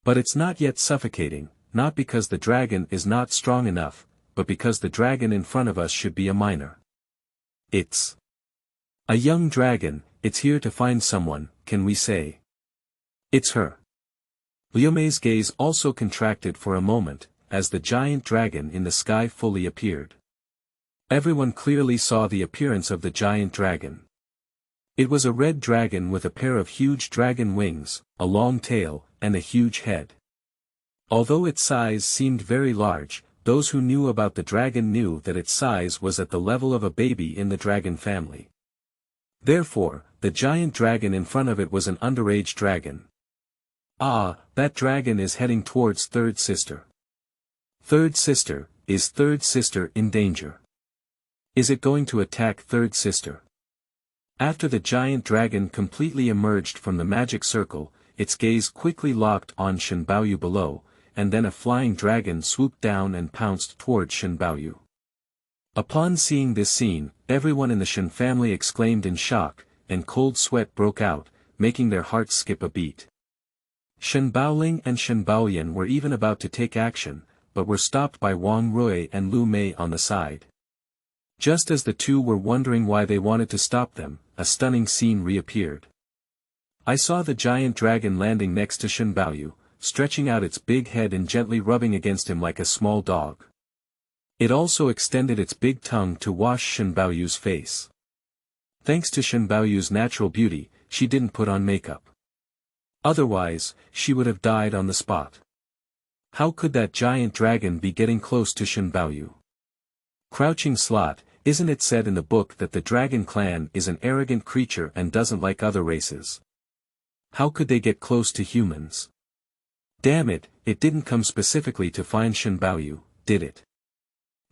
Speaker 1: But it's not yet suffocating, not because the dragon is not strong enough, but because the dragon in front of us should be a minor. It's a young dragon, it's here to find someone, can we say? It's her. Liu Mei's gaze also contracted for a moment, as the giant dragon in the sky fully appeared. Everyone clearly saw the appearance of the giant dragon. It was a red dragon with a pair of huge dragon wings, a long tail, and a huge head. Although its size seemed very large, those who knew about the dragon knew that its size was at the level of a baby in the dragon family. Therefore, the giant dragon in front of it was an underage dragon. Ah, that dragon is heading towards Third Sister. Third Sister, is Third Sister in danger? Is it going to attack Third Sister? After the giant dragon completely emerged from the magic circle, its gaze quickly locked on Shen Baoyu below, and then a flying dragon swooped down and pounced towards Shen Baoyu. Upon seeing this scene, everyone in the Shen family exclaimed in shock, and cold sweat broke out, making their hearts skip a beat. Shen Baoling and Shen Baoyan were even about to take action, but were stopped by Wang Rui and Liu Mei on the side. Just as the two were wondering why they wanted to stop them, a stunning scene reappeared. I saw the giant dragon landing next to Shen Baoyu, stretching out its big head and gently rubbing against him like a small dog. It also extended its big tongue to wash Shen Baoyu's face. Thanks to Shen Baoyu's natural beauty, she didn't put on makeup. Otherwise, she would have died on the spot. How could that giant dragon be getting close to Shen Baoyu? Crouching slot, isn't it said in the book that the dragon clan is an arrogant creature and doesn't like other races? How could they get close to humans? Damn it, it didn't come specifically to find Shen Baoyu, did it?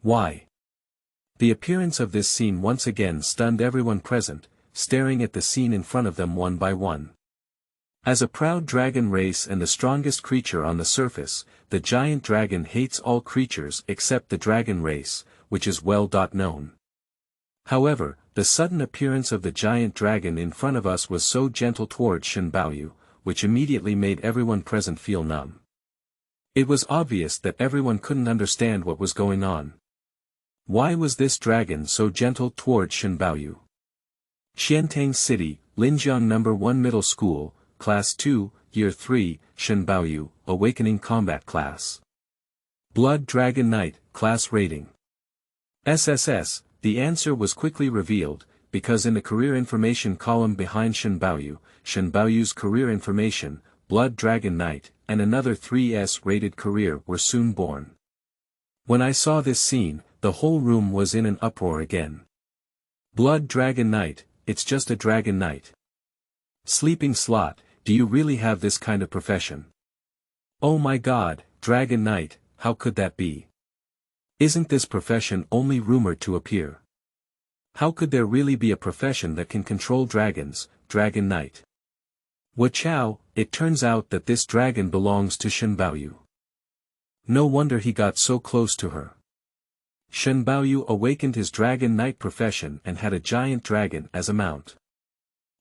Speaker 1: Why? The appearance of this scene once again stunned everyone present, staring at the scene in front of them one by one. As a proud dragon race and the strongest creature on the surface, the giant dragon hates all creatures except the dragon race, which is well known. However, the sudden appearance of the giant dragon in front of us was so gentle towards Shen Baoyu, which immediately made everyone present feel numb. It was obvious that everyone couldn't understand what was going on. Why was this dragon so gentle towards Shen Baoyu? Xiantang City, Linjiang No. 1 Middle School, Class 2, Year 3, Shen Baoyu, Awakening Combat Class. Blood Dragon Knight, Class Rating. SSS, the answer was quickly revealed, because in the career information column behind Shen Baoyu's career information, Blood Dragon Knight, and another 3S rated career were soon born. When I saw this scene, the whole room was in an uproar again. Blood Dragon Knight, it's just a dragon knight. Sleeping slot, do you really have this kind of profession? Oh my god, Dragon Knight, how could that be? Isn't this profession only rumored to appear? How could there really be a profession that can control dragons, Dragon Knight? Wachow, it turns out that this dragon belongs to Shen Baoyu. No wonder he got so close to her. Shen Baoyu awakened his Dragon Knight profession and had a giant dragon as a mount.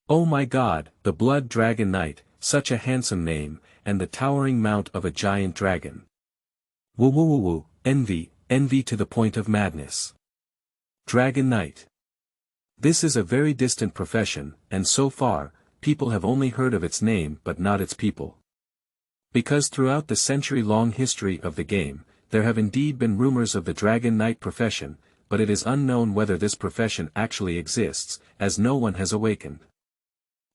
Speaker 1: Oh my god, the Blood Dragon Knight, such a handsome name, and the towering mount of a giant dragon. Woo woo woo woo, envy to the point of madness. Dragon Knight. This is a very distant profession, and so far, people have only heard of its name but not its people. Because throughout the century-long history of the game, there have indeed been rumors of the Dragon Knight profession, but it is unknown whether this profession actually exists, as no one has awakened.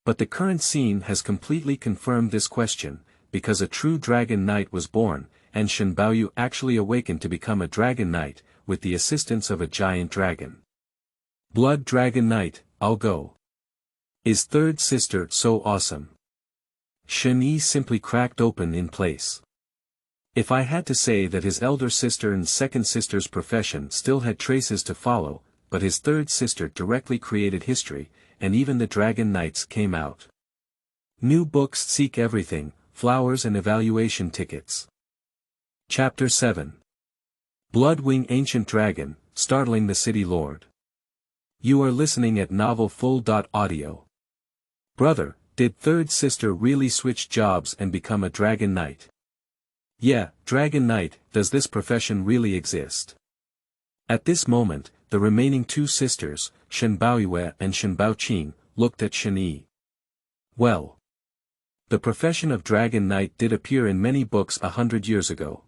Speaker 1: But the current scene has completely confirmed this question, because a true Dragon Knight was born, and Shen Baoyu actually awakened to become a Dragon Knight, with the assistance of a giant dragon. Blood Dragon Knight, I'll go. Is Third Sister so awesome? Shen Yi simply cracked open in place. If I had to say that his elder sister and second sister's profession still had traces to follow, but his third sister directly created history, and even the Dragon Knights came out. New books seek everything, flowers and evaluation tickets. Chapter 7. Bloodwing Ancient Dragon, Startling the City Lord. You are listening at novelfull.audio. Brother, did third sister really switch jobs and become a Dragon Knight? Yeah, Dragon Knight, does this profession really exist? At this moment, the remaining two sisters, Shen Baoyue and Shen Baoqing, looked at Shen Yi. Well. The profession of Dragon Knight did appear in many books 100 years ago.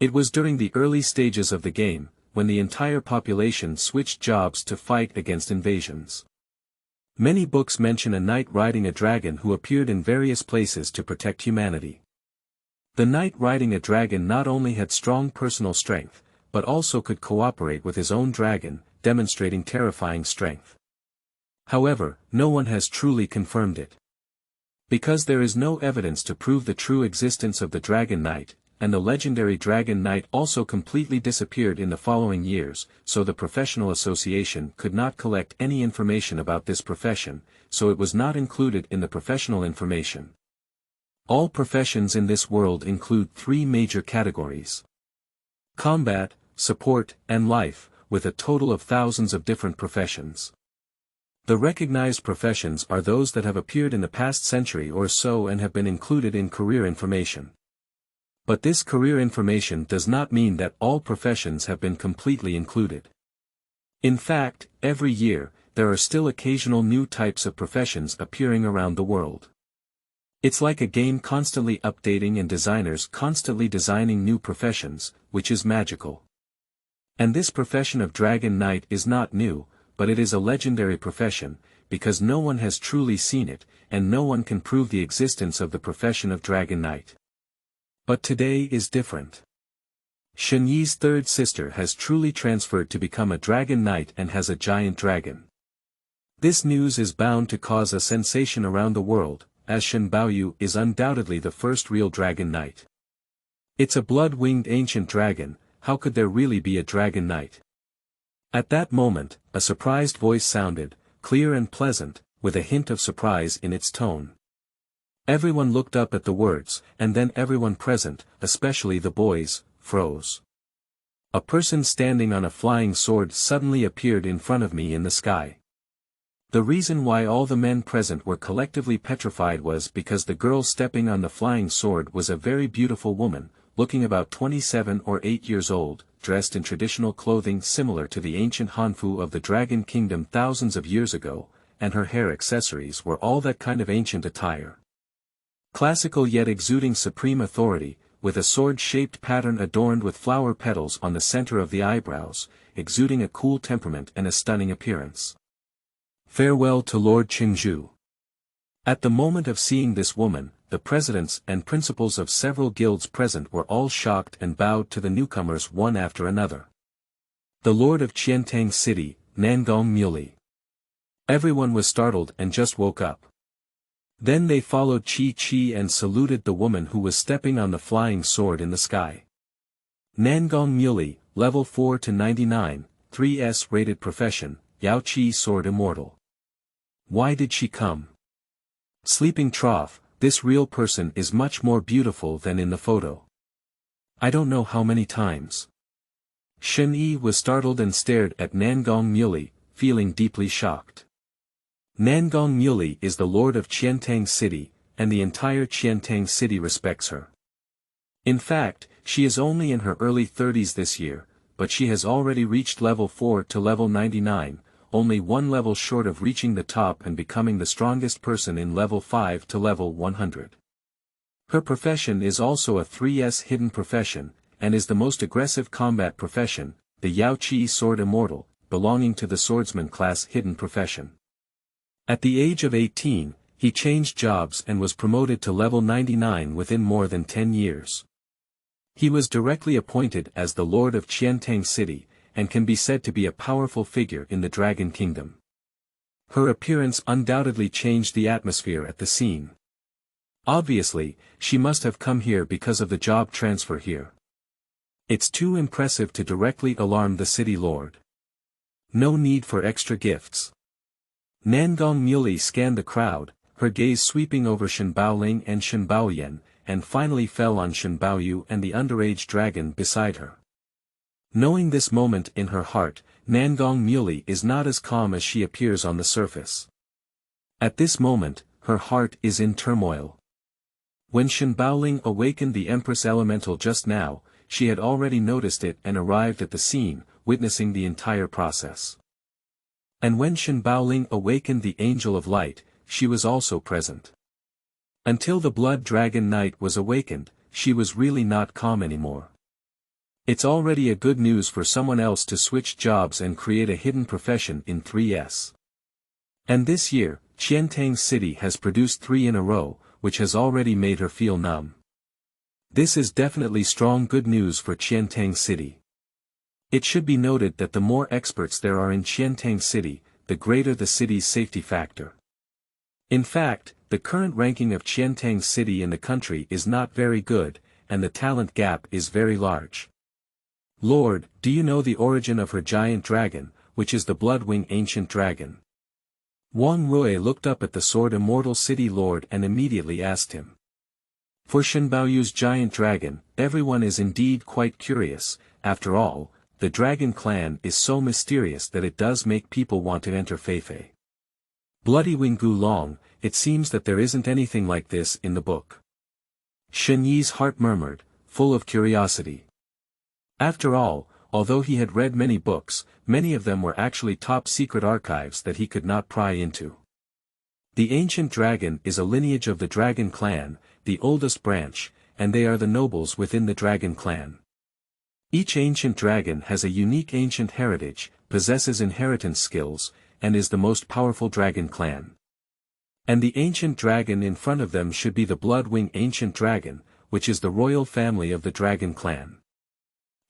Speaker 1: It was during the early stages of the game, when the entire population switched jobs to fight against invasions. Many books mention a knight riding a dragon who appeared in various places to protect humanity. The knight riding a dragon not only had strong personal strength, but also could cooperate with his own dragon, demonstrating terrifying strength. However, no one has truly confirmed it. Because there is no evidence to prove the true existence of the Dragon Knight, and the legendary Dragon Knight also completely disappeared in the following years, so the professional association could not collect any information about this profession, so it was not included in the professional information. All professions in this world include three major categories: combat, support, and life, with a total of thousands of different professions. The recognized professions are those that have appeared in the past century or so and have been included in career information. But this career information does not mean that all professions have been completely included. In fact, every year, there are still occasional new types of professions appearing around the world. It's like a game constantly updating and designers constantly designing new professions, which is magical. And this profession of Dragon Knight is not new, but it is a legendary profession, because no one has truly seen it, and no one can prove the existence of the profession of Dragon Knight. But today is different. Shen Yi's third sister has truly transferred to become a Dragon Knight and has a giant dragon. This news is bound to cause a sensation around the world, as Shen Baoyu is undoubtedly the first real Dragon Knight. It's a blood-winged ancient dragon, how could there really be a Dragon Knight? At that moment, a surprised voice sounded, clear and pleasant, with a hint of surprise in its tone. Everyone looked up at the words, and then everyone present, especially the boys, froze. A person standing on a flying sword suddenly appeared in front of me in the sky. The reason why all the men present were collectively petrified was because the girl stepping on the flying sword was a very beautiful woman, looking about 27 or 8 years old, dressed in traditional clothing similar to the ancient Hanfu of the Dragon Kingdom thousands of years ago, and her hair accessories were all that kind of ancient attire. Classical yet exuding supreme authority, with a sword-shaped pattern adorned with flower petals on the center of the eyebrows, exuding a cool temperament and a stunning appearance. Farewell to Lord Qingzhu. At the moment of seeing this woman, the presidents and principals of several guilds present were all shocked and bowed to the newcomers one after another. The Lord of Qiantang City, Nangong Muli. Everyone was startled and just woke up. Then they followed Qi and saluted the woman who was stepping on the flying sword in the sky. Nangong Muli, level 4 to 99, 3S rated profession, Yao Qi Sword Immortal. Why did she come? Sleeping trough, this real person is much more beautiful than in the photo. I don't know how many times. Shen Yi was startled and stared at Nangong Muli, feeling deeply shocked. Nangong Muli is the lord of Qiantang City, and the entire Qiantang City respects her. In fact, she is only in her early 30s this year, but she has already reached level 4 to level 99, only one level short of reaching the top and becoming the strongest person in level 5 to level 100. Her profession is also a 3S hidden profession, and is the most aggressive combat profession, the Yao Qi Sword Immortal, belonging to the swordsman class hidden profession. At the age of 18, he changed jobs and was promoted to level 99 within more than 10 years. He was directly appointed as the Lord of Qiantang City, and can be said to be a powerful figure in the Dragon Kingdom. Her appearance undoubtedly changed the atmosphere at the scene. Obviously, she must have come here because of the job transfer here. It's too impressive to directly alarm the city lord. No need for extra gifts. Nangong Muley scanned the crowd, her gaze sweeping over Shen Baoling and Shen Baoyan, and finally fell on Shen Baoyu and the underage dragon beside her. Knowing this moment in her heart, Nangong Muley is not as calm as she appears on the surface. At this moment, her heart is in turmoil. When Shen Baoling awakened the Empress elemental just now, she had already noticed it and arrived at the scene, witnessing the entire process. And when Shen Baoling awakened the Angel of Light, she was also present. Until the Blood Dragon Knight was awakened, she was really not calm anymore. It's already a good news for someone else to switch jobs and create a hidden profession in 3S. And this year, Qiantang City has produced 3 in a row, which has already made her feel numb. This is definitely strong good news for Qiantang City. It should be noted that the more experts there are in Qiantang City, the greater the city's safety factor. In fact, the current ranking of Qiantang City in the country is not very good, and the talent gap is very large. Lord, do you know the origin of her giant dragon, which is the Bloodwing Ancient Dragon? Wang Rui looked up at the Sword Immortal City Lord and immediately asked him. For Shen Baoyu's giant dragon, everyone is indeed quite curious. After all, the dragon clan is so mysterious that it does make people want to enter Feifei. Bloody Wing Gulong, it seems that there isn't anything like this in the book. Shen Yi's heart murmured, full of curiosity. After all, although he had read many books, many of them were actually top-secret archives that he could not pry into. The ancient dragon is a lineage of the dragon clan, the oldest branch, and they are the nobles within the dragon clan. Each ancient dragon has a unique ancient heritage, possesses inheritance skills, and is the most powerful dragon clan. And the ancient dragon in front of them should be the Bloodwing Ancient Dragon, which is the royal family of the dragon clan.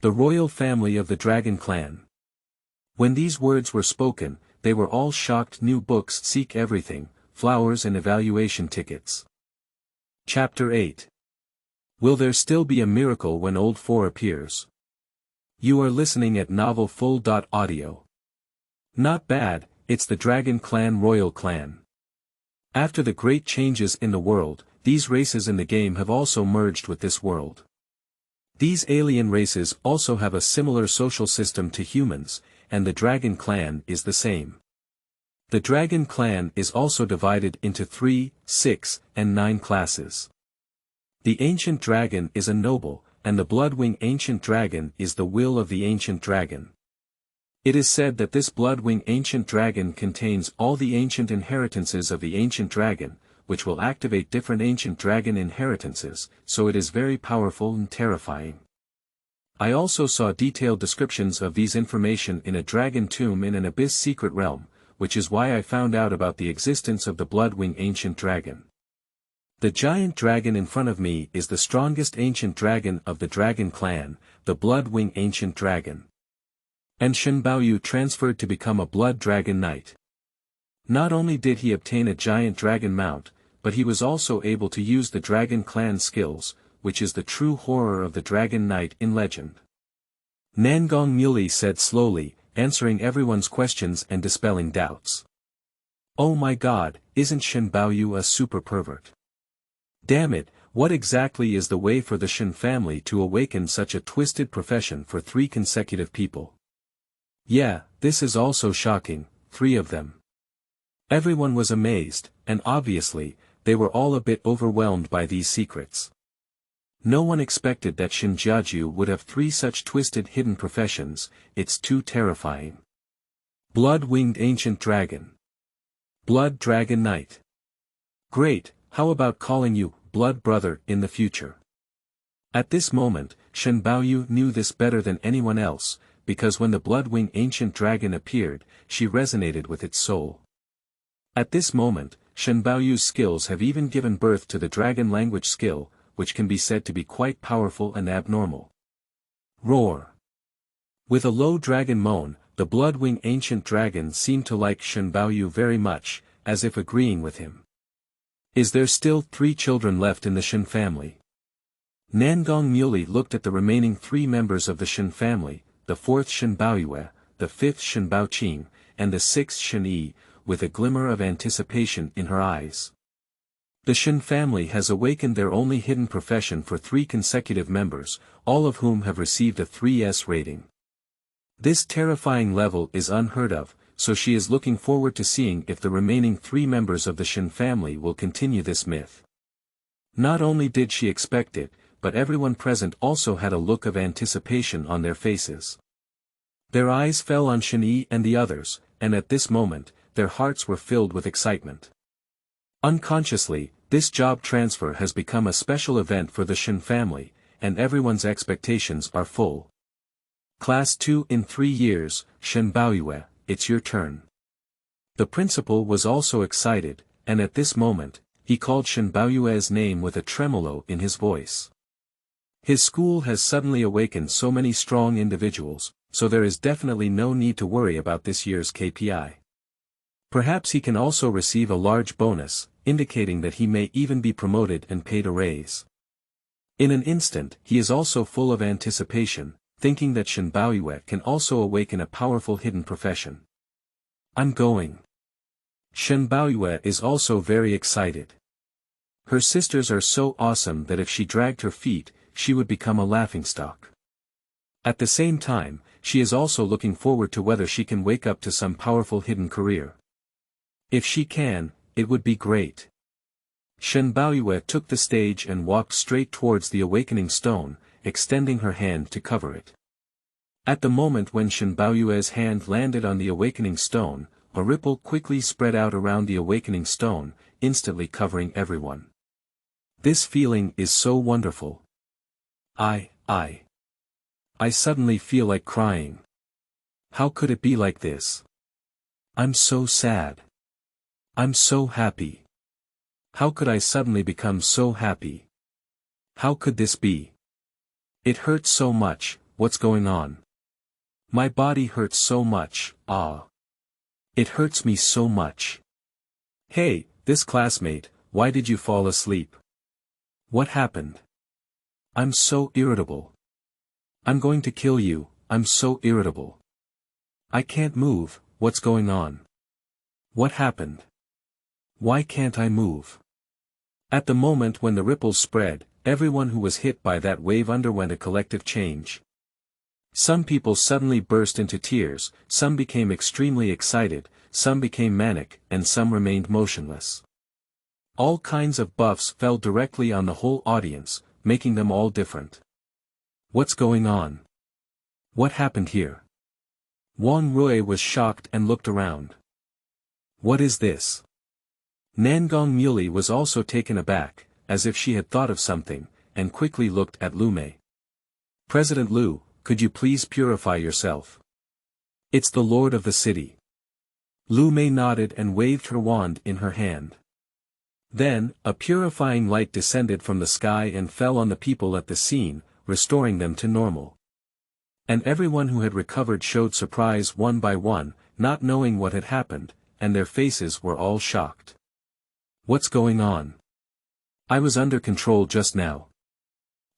Speaker 1: The royal family of the dragon clan. When these words were spoken, they were all shocked. New books seek everything, flowers and evaluation tickets. Chapter 8. Will there still be a miracle when Old 4 appears? You are listening at novelfull.audio. Not bad, it's the Dragon Clan Royal Clan. After the great changes in the world, these races in the game have also merged with this world. These alien races also have a similar social system to humans, and the Dragon Clan is the same. The Dragon Clan is also divided into 3, 6, and 9 classes. The Ancient Dragon is a noble, and the Bloodwing Ancient Dragon is the will of the Ancient Dragon. It is said that this Bloodwing Ancient Dragon contains all the ancient inheritances of the Ancient Dragon, which will activate different Ancient Dragon inheritances, so it is very powerful and terrifying. I also saw detailed descriptions of these information in a dragon tomb in an abyss secret realm, which is why I found out about the existence of the Bloodwing Ancient Dragon. The giant dragon in front of me is the strongest ancient dragon of the Dragon Clan, the Bloodwing Ancient Dragon. And Shen Baoyu transferred to become a Blood Dragon Knight. Not only did he obtain a giant dragon mount, but he was also able to use the Dragon Clan skills, which is the true horror of the Dragon Knight in legend. Nangong Muley said slowly, answering everyone's questions and dispelling doubts. Oh my god, isn't Shen Baoyu a super pervert? Damn it, what exactly is the way for the Shen family to awaken such a twisted profession for 3 consecutive people? Yeah, this is also shocking, 3 of them. Everyone was amazed, and obviously, they were all a bit overwhelmed by these secrets. No one expected that Shen Jiaju would have 3 such twisted hidden professions. It's too terrifying. Blood-winged ancient dragon. Blood dragon knight. Great, how about calling you, blood brother, in the future? At this moment, Shen Baoyu knew this better than anyone else, because when the Bloodwing Ancient Dragon appeared, she resonated with its soul. At this moment, Shen Baoyu's skills have even given birth to the dragon language skill, which can be said to be quite powerful and abnormal. Roar. With a low dragon moan, the Bloodwing Ancient Dragon seemed to like Shen Baoyu very much, as if agreeing with him. Is there still 3 children left in the Shen family? Nangong Muley looked at the remaining 3 members of the Shen family, the 4th Shen Baoyue, the 5th Shen Baoqing, and the 6th Shen Yi, with a glimmer of anticipation in her eyes. The Shen family has awakened their only hidden profession for 3 consecutive members, all of whom have received a 3S rating. This terrifying level is unheard of, so she is looking forward to seeing if the remaining 3 members of the Shen family will continue this myth. Not only did she expect it, but everyone present also had a look of anticipation on their faces. Their eyes fell on Shen Yi and the others, and at this moment, their hearts were filled with excitement. Unconsciously, this job transfer has become a special event for the Shen family, and everyone's expectations are full. Class 2 in 3 years, Shen Baoyue, it's your turn. The principal was also excited, and at this moment, he called Shen Baoyue's name with a tremolo in his voice. His school has suddenly awakened so many strong individuals, so there is definitely no need to worry about this year's KPI. Perhaps he can also receive a large bonus, indicating that he may even be promoted and paid a raise. In an instant, he is also full of anticipation, thinking that Shen Baoyue can also awaken a powerful hidden profession. I'm going. Shen Baoyue is also very excited. Her sisters are so awesome that if she dragged her feet, she would become a laughingstock. At the same time, she is also looking forward to whether she can wake up to some powerful hidden career. If she can, it would be great. Shen Baoyue took the stage and walked straight towards the awakening stone, extending her hand to cover it. At the moment when Shen Baoyue's hand landed on the awakening stone, a ripple quickly spread out around the awakening stone, instantly covering everyone. This feeling is so wonderful. I suddenly feel like crying. How could it be like this? I'm so sad. I'm so happy. How could I suddenly become so happy? How could this be? It hurts so much, what's going on? My body hurts so much, It hurts me so much. Hey, this classmate, why did you fall asleep? What happened? I'm so irritable. I'm going to kill you, I'm so irritable. I can't move, what's going on? What happened? Why can't I move? At the moment when the ripples spread, everyone who was hit by that wave underwent a collective change. Some people suddenly burst into tears, some became extremely excited, some became manic, and some remained motionless. All kinds of buffs fell directly on the whole audience, making them all different. What's going on? What happened here? Wang Rui was shocked and looked around. What is this? Nangong Muley was also taken aback, as if she had thought of something, and quickly looked at Lu Mei. President Lu, could you please purify yourself? It's the lord of the city. Lu Mei nodded and waved her wand in her hand. Then, a purifying light descended from the sky and fell on the people at the scene, restoring them to normal. And everyone who had recovered showed surprise one by one, not knowing what had happened, and their faces were all shocked. What's going on? I was under control just now.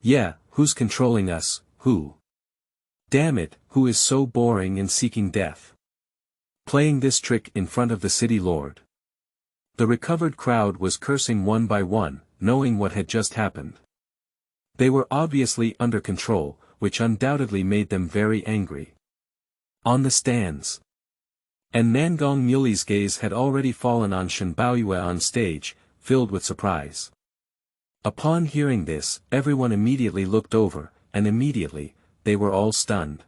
Speaker 1: Yeah, who's controlling us, who? Damn it, who is so boring and seeking death? Playing this trick in front of the city lord. The recovered crowd was cursing one by one, knowing what had just happened. They were obviously under control, which undoubtedly made them very angry. On the stands. And Nangong Muley's gaze had already fallen on Shen Baoyue on stage, filled with surprise. Upon hearing this, everyone immediately looked over, and immediately, they were all stunned.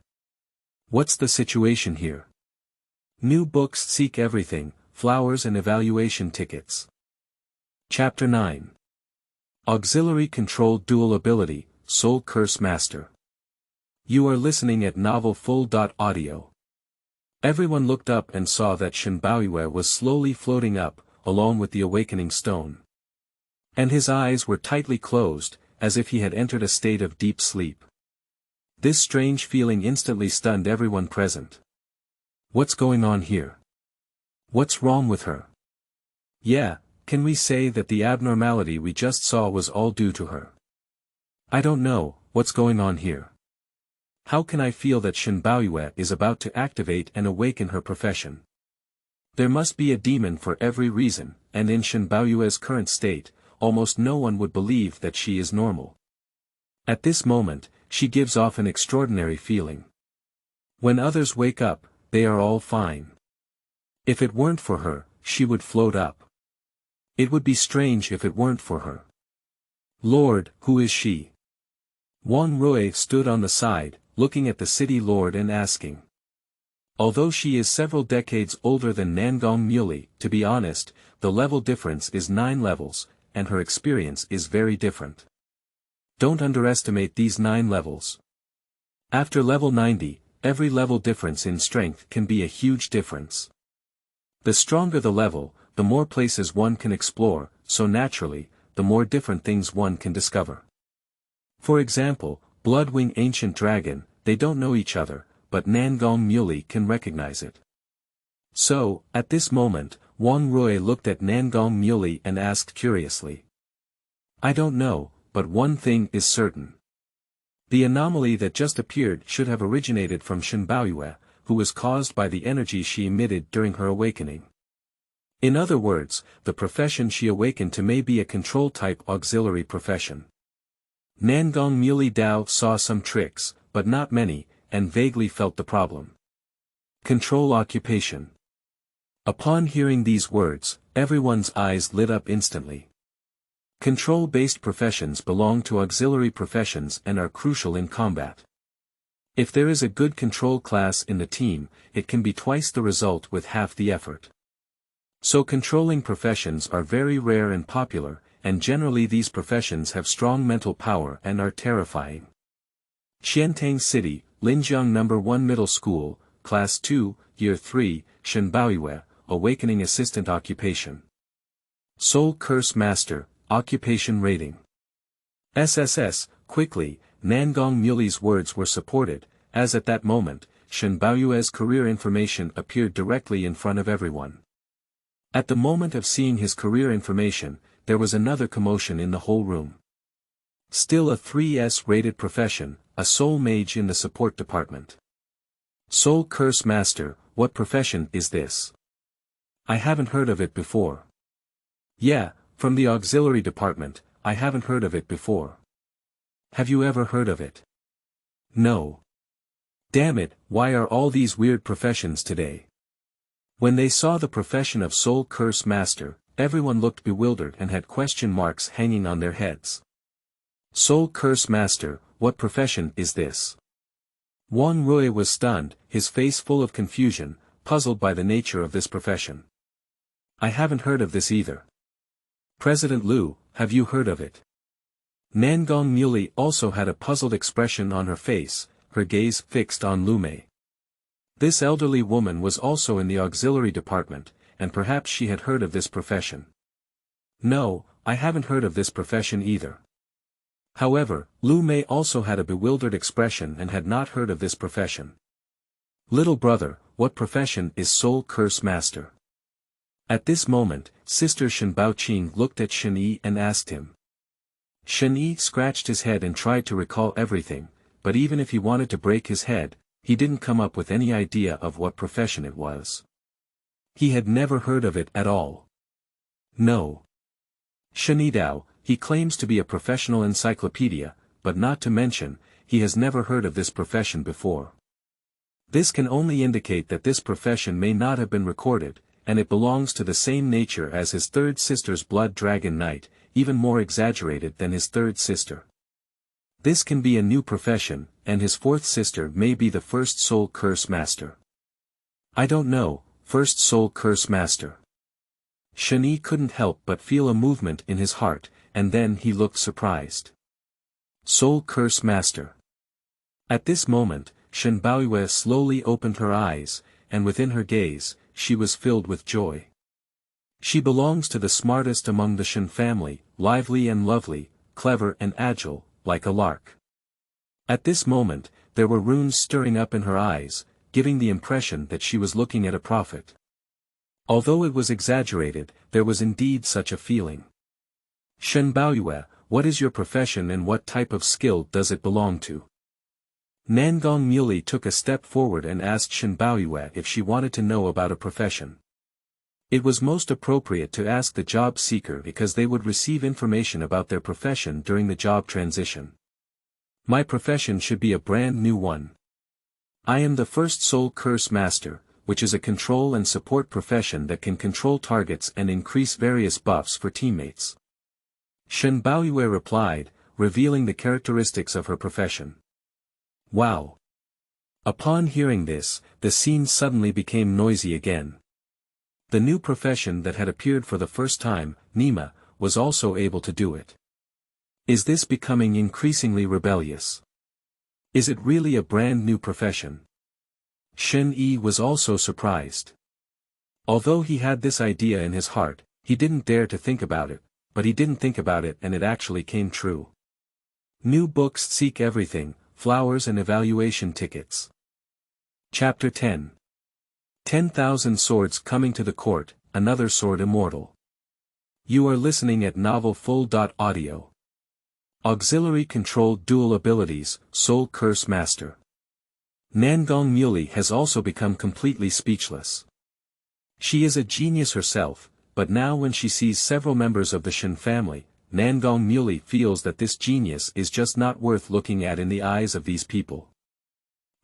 Speaker 1: What's the situation here? New books seek everything, flowers and evaluation tickets. Chapter 9. Auxiliary Controlled Dual Ability, Soul Curse Master. You are listening at Novel Full.audio. Everyone looked up and saw that Shen Baoyue was slowly floating up, along with the awakening stone. And his eyes were tightly closed, as if he had entered a state of deep sleep. This strange feeling instantly stunned everyone present. What's going on here? What's wrong with her? Yeah, Can we say that the abnormality we just saw was all due to her? I don't know, what's going on here? How can I feel that Shen Baoyue is about to activate and awaken her profession? There must be a demon for every reason, and in Shen Baoyue's current state, almost no one would believe that she is normal. At this moment, she gives off an extraordinary feeling. When others wake up, they are all fine. If it weren't for her, she would float up. It would be strange if it weren't for her. Lord, who is she? Wan Rui stood on the side, looking at the city lord and asking. Although she is several decades older than Nangong Muley, to be honest, the level difference is 9 levels, and her experience is very different. Don't underestimate these 9 levels. After level 90, every level difference in strength can be a huge difference. The stronger the level, the more places one can explore, so naturally, the more different things one can discover. For example, Bloodwing Ancient Dragon, they don't know each other, but Nangong Muley can recognize it. So, at this moment, Wan Rui looked at Nangong Muley and asked curiously. I don't know, but one thing is certain. The anomaly that just appeared should have originated from Shen Baoyue, who was caused by the energy she emitted during her awakening. In other words, the profession she awakened to may be a control-type auxiliary profession. Nangong Muley Dao saw some tricks, but not many, and vaguely felt the problem. Control occupation. Upon hearing these words, everyone's eyes lit up instantly. Control-based professions belong to auxiliary professions and are crucial in combat. If there is a good control class in the team, it can be twice the result with half the effort. So controlling professions are very rare and popular, and generally these professions have strong mental power and are terrifying. Xiantang City, Linjiang No. 1 Middle School, Class 2, Year 3, Shen Baoyue, Awakening Assistant Occupation. Soul Curse Master, Occupation Rating. SSS, quickly, Nangong Muley's words were supported, as at that moment, Shen Baoyue's career information appeared directly in front of everyone. At the moment of seeing his career information, there was another commotion in the whole room. Still a 3S rated profession, a soul mage in the support department. Soul Curse Master, what profession is this? I haven't heard of it before. Yeah, from the auxiliary department, I haven't heard of it before. Have you ever heard of it? No. Damn it, why are all these weird professions today? When they saw the profession of Soul Curse Master, everyone looked bewildered and had question marks hanging on their heads. Soul Curse Master, what profession is this? Wan Rui was stunned, his face full of confusion, puzzled by the nature of this profession. I haven't heard of this either. President Liu, have you heard of it? Nangong Muley also had a puzzled expression on her face, her gaze fixed on Lu Mei. This elderly woman was also in the auxiliary department, and perhaps she had heard of this profession. No, I haven't heard of this profession either. However, Lu Mei also had a bewildered expression and had not heard of this profession. Little brother, what profession is Soul Curse Master? At this moment, Sister Shen Baoqing looked at Shen Yi and asked him. Shen Yi scratched his head and tried to recall everything, but even if he wanted to break his head, he didn't come up with any idea of what profession it was. He had never heard of it at all. No. Shen Yi Dao, he claims to be a professional encyclopedia, but not to mention, he has never heard of this profession before. This can only indicate that this profession may not have been recorded, and it belongs to the same nature as his third sister's Blood Dragon Knight, even more exaggerated than his third sister. This can be a new profession, and his fourth sister may be the first Soul Curse Master. I don't know, first Soul Curse Master. Shen Yi couldn't help but feel a movement in his heart, and then he looked surprised. Soul Curse Master. At this moment, Shen Baoyue slowly opened her eyes, and within her gaze, she was filled with joy. She belongs to the smartest among the Shen family, lively and lovely, clever and agile, like a lark. At this moment, there were runes stirring up in her eyes, giving the impression that she was looking at a prophet. Although it was exaggerated, there was indeed such a feeling. Shen Baoyue, what is your profession and what type of skill does it belong to? Nangong Muley took a step forward and asked Shen Baoyue if she wanted to know about a profession. It was most appropriate to ask the job seeker because they would receive information about their profession during the job transition. My profession should be a brand new one. I am the first soul curse master, which is a control and support profession that can control targets and increase various buffs for teammates. Shen Baoyue replied, revealing the characteristics of her profession. Wow! Upon hearing this, the scene suddenly became noisy again. The new profession that had appeared for the first time, Nima, was also able to do it. Is this becoming increasingly rebellious? Is it really a brand new profession? Shen Yi was also surprised. Although he had this idea in his heart, he didn't dare to think about it, but he didn't think about it and it actually came true. New books seek everything, flowers and evaluation tickets. Chapter 10. 10,000 Swords Coming to the Court, Another Sword Immortal. You are listening at Novel Full.audio. Auxiliary Controlled Dual Abilities, Soul Curse Master. Nangong Muley has also become completely speechless. She is a genius herself, but now when she sees several members of the Shen family, Nangong Muley feels that this genius is just not worth looking at in the eyes of these people.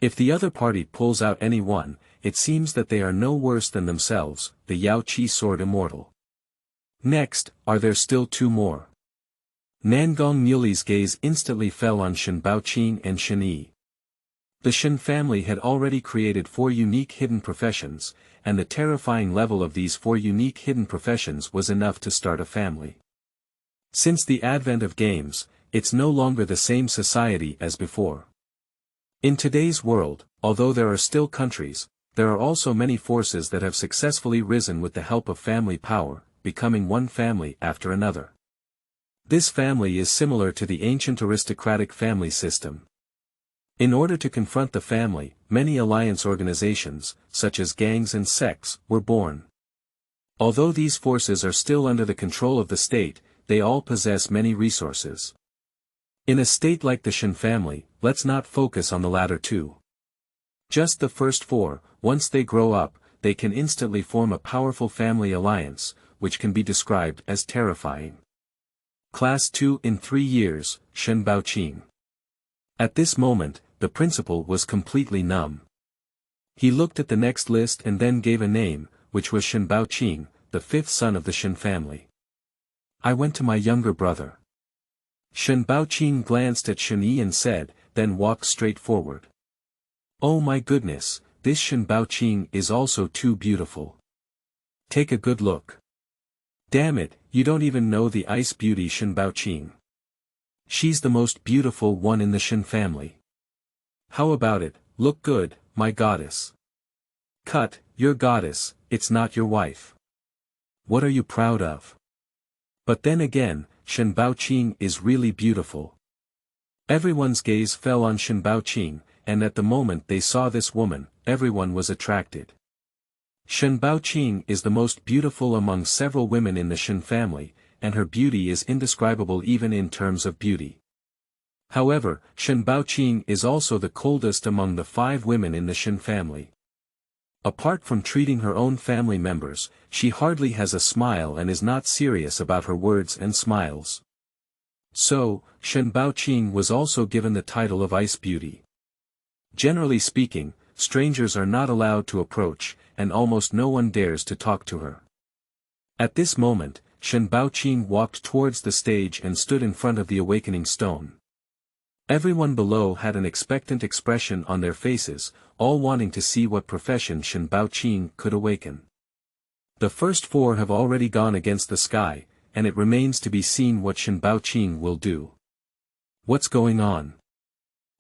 Speaker 1: If the other party pulls out any one, it seems that they are no worse than themselves, the Yao Qi Sword Immortal. Next, are there still two more? Nangong Muley's gaze instantly fell on Shen Baoqing and Shen Yi. The Shen family had already created 4 unique hidden professions, and the terrifying level of these 4 unique hidden professions was enough to start a family. Since the advent of games, it's no longer the same society as before. In today's world, although there are still countries, there are also many forces that have successfully risen with the help of family power, becoming one family after another. This family is similar to the ancient aristocratic family system. In order to confront the family, many alliance organizations, such as gangs and sects, were born. Although these forces are still under the control of the state, they all possess many resources. In a state like the Shen family, let's not focus on the latter two. Just the first 4, once they grow up, they can instantly form a powerful family alliance, which can be described as terrifying. Class 2 in 3 years, Shen Baoqing. At this moment, the principal was completely numb. He looked at the next list and then gave a name, which was Shen Baoqing, the 5th son of the Shen family. I went to my younger brother. Shen Baoqing glanced at Shen Yi and said, then walked straight forward. Oh my goodness, this Shen Baoqing is also too beautiful. Take a good look. Damn it, you don't even know the ice beauty Shen Baoqing. She's the most beautiful one in the Shen family. How about it, look good, my goddess. Cut, your goddess, it's not your wife. What are you proud of? But then again, Shen Baoqing is really beautiful. Everyone's gaze fell on Shen Baoqing, and at the moment they saw this woman, everyone was attracted. Shen Baoqing is the most beautiful among several women in the Shen family, and her beauty is indescribable even in terms of beauty. However, Shen Baoqing is also the coldest among the 5 women in the Shen family. Apart from treating her own family members, she hardly has a smile and is not serious about her words and smiles. So, Shen Baoqing was also given the title of Ice Beauty. Generally speaking, strangers are not allowed to approach, and almost no one dares to talk to her. At this moment, Shen Baoqing walked towards the stage and stood in front of the awakening stone. Everyone below had an expectant expression on their faces, all wanting to see what profession Shen Baoqing could awaken. The first 4 have already gone against the sky, and it remains to be seen what Shen Baoqing will do. What's going on?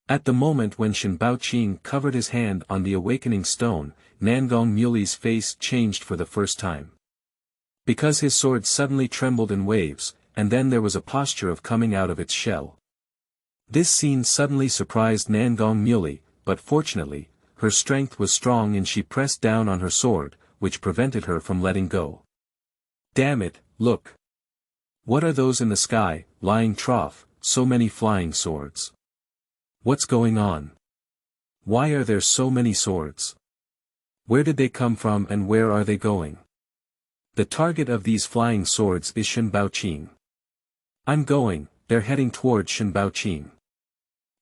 Speaker 1: At the moment when Shen Baoqing covered his hand on the awakening stone, Nangong Muley's face changed for the first time. Because his sword suddenly trembled in waves, and then there was a posture of coming out of its shell. This scene suddenly surprised Nangong Muley, but fortunately, her strength was strong and she pressed down on her sword, which prevented her from letting go. Damn it, look. What are those in the sky, lying trough, so many flying swords? What's going on? Why are there so many swords? Where did they come from and where are they going? The target of these flying swords is Shen Baoqing. I'm going, they're heading towards Shen Baoqing.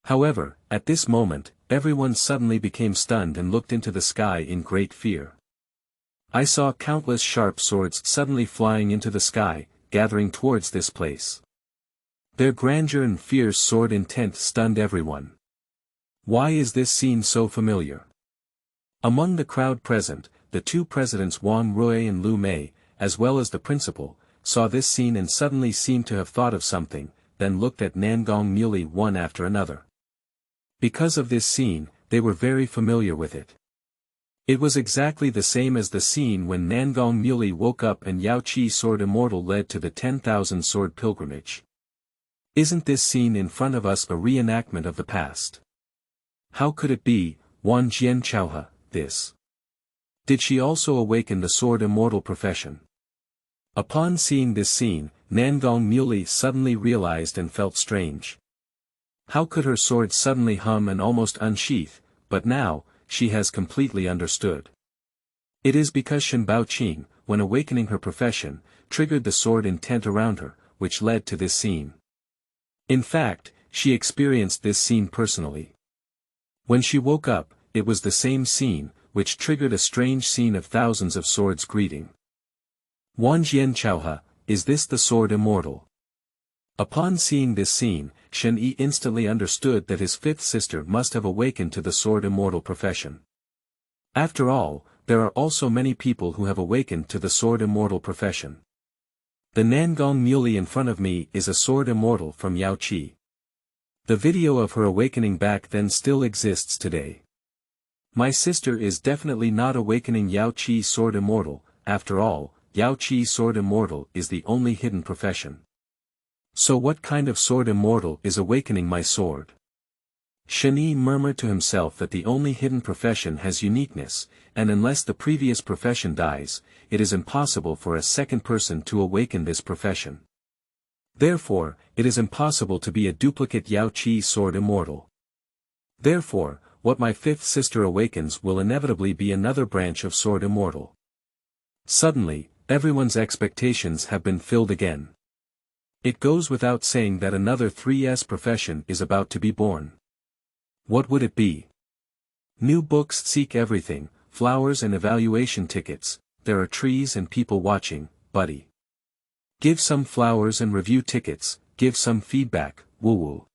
Speaker 1: However, at this moment, everyone suddenly became stunned and looked into the sky in great fear. I saw countless sharp swords suddenly flying into the sky, gathering towards this place. Their grandeur and fierce sword intent stunned everyone. Why is this scene so familiar? Among the crowd present, the two presidents Wang Rui and Lu Mei, as well as the principal, saw this scene and suddenly seemed to have thought of something, then looked at Nangong Muley one after another. Because of this scene, they were very familiar with it. It was exactly the same as the scene when Nangong Muley woke up and Yao Qi Sword Immortal led to the 10,000 sword pilgrimage. Isn't this scene in front of us a reenactment of the past? How could it be, Wan Jian Chaohe, this? Did she also awaken the sword immortal profession? Upon seeing this scene, Nangong Muley suddenly realized and felt strange. How could her sword suddenly hum and almost unsheath, but now, she has completely understood. It is because Shen Baoqing, when awakening her profession, triggered the sword intent around her, which led to this scene. In fact, she experienced this scene personally. When she woke up, it was the same scene, which triggered a strange scene of thousands of swords greeting. Wan Jian Chaohe, is this the sword immortal? Upon seeing this scene, Shen Yi instantly understood that his fifth sister must have awakened to the sword immortal profession. After all, there are also many people who have awakened to the sword immortal profession. The Nangong Muley in front of me is a sword immortal from Yao Qi. The video of her awakening back then still exists today. My sister is definitely not awakening Yao Qi Sword Immortal. After all, Yao Qi Sword Immortal is the only hidden profession. So what kind of sword immortal is awakening my sword? Shen Yi murmured to himself that the only hidden profession has uniqueness, and unless the previous profession dies, it is impossible for a second person to awaken this profession. Therefore, it is impossible to be a duplicate Yao Qi Sword Immortal. Therefore, what my fifth sister awakens will inevitably be another branch of Sword Immortal. Suddenly, everyone's expectations have been filled again. It goes without saying that another 3S profession is about to be born. What would it be? New books seek everything, flowers and evaluation tickets, there are trees and people watching, buddy. Give some flowers and review tickets, give some feedback, woo-woo.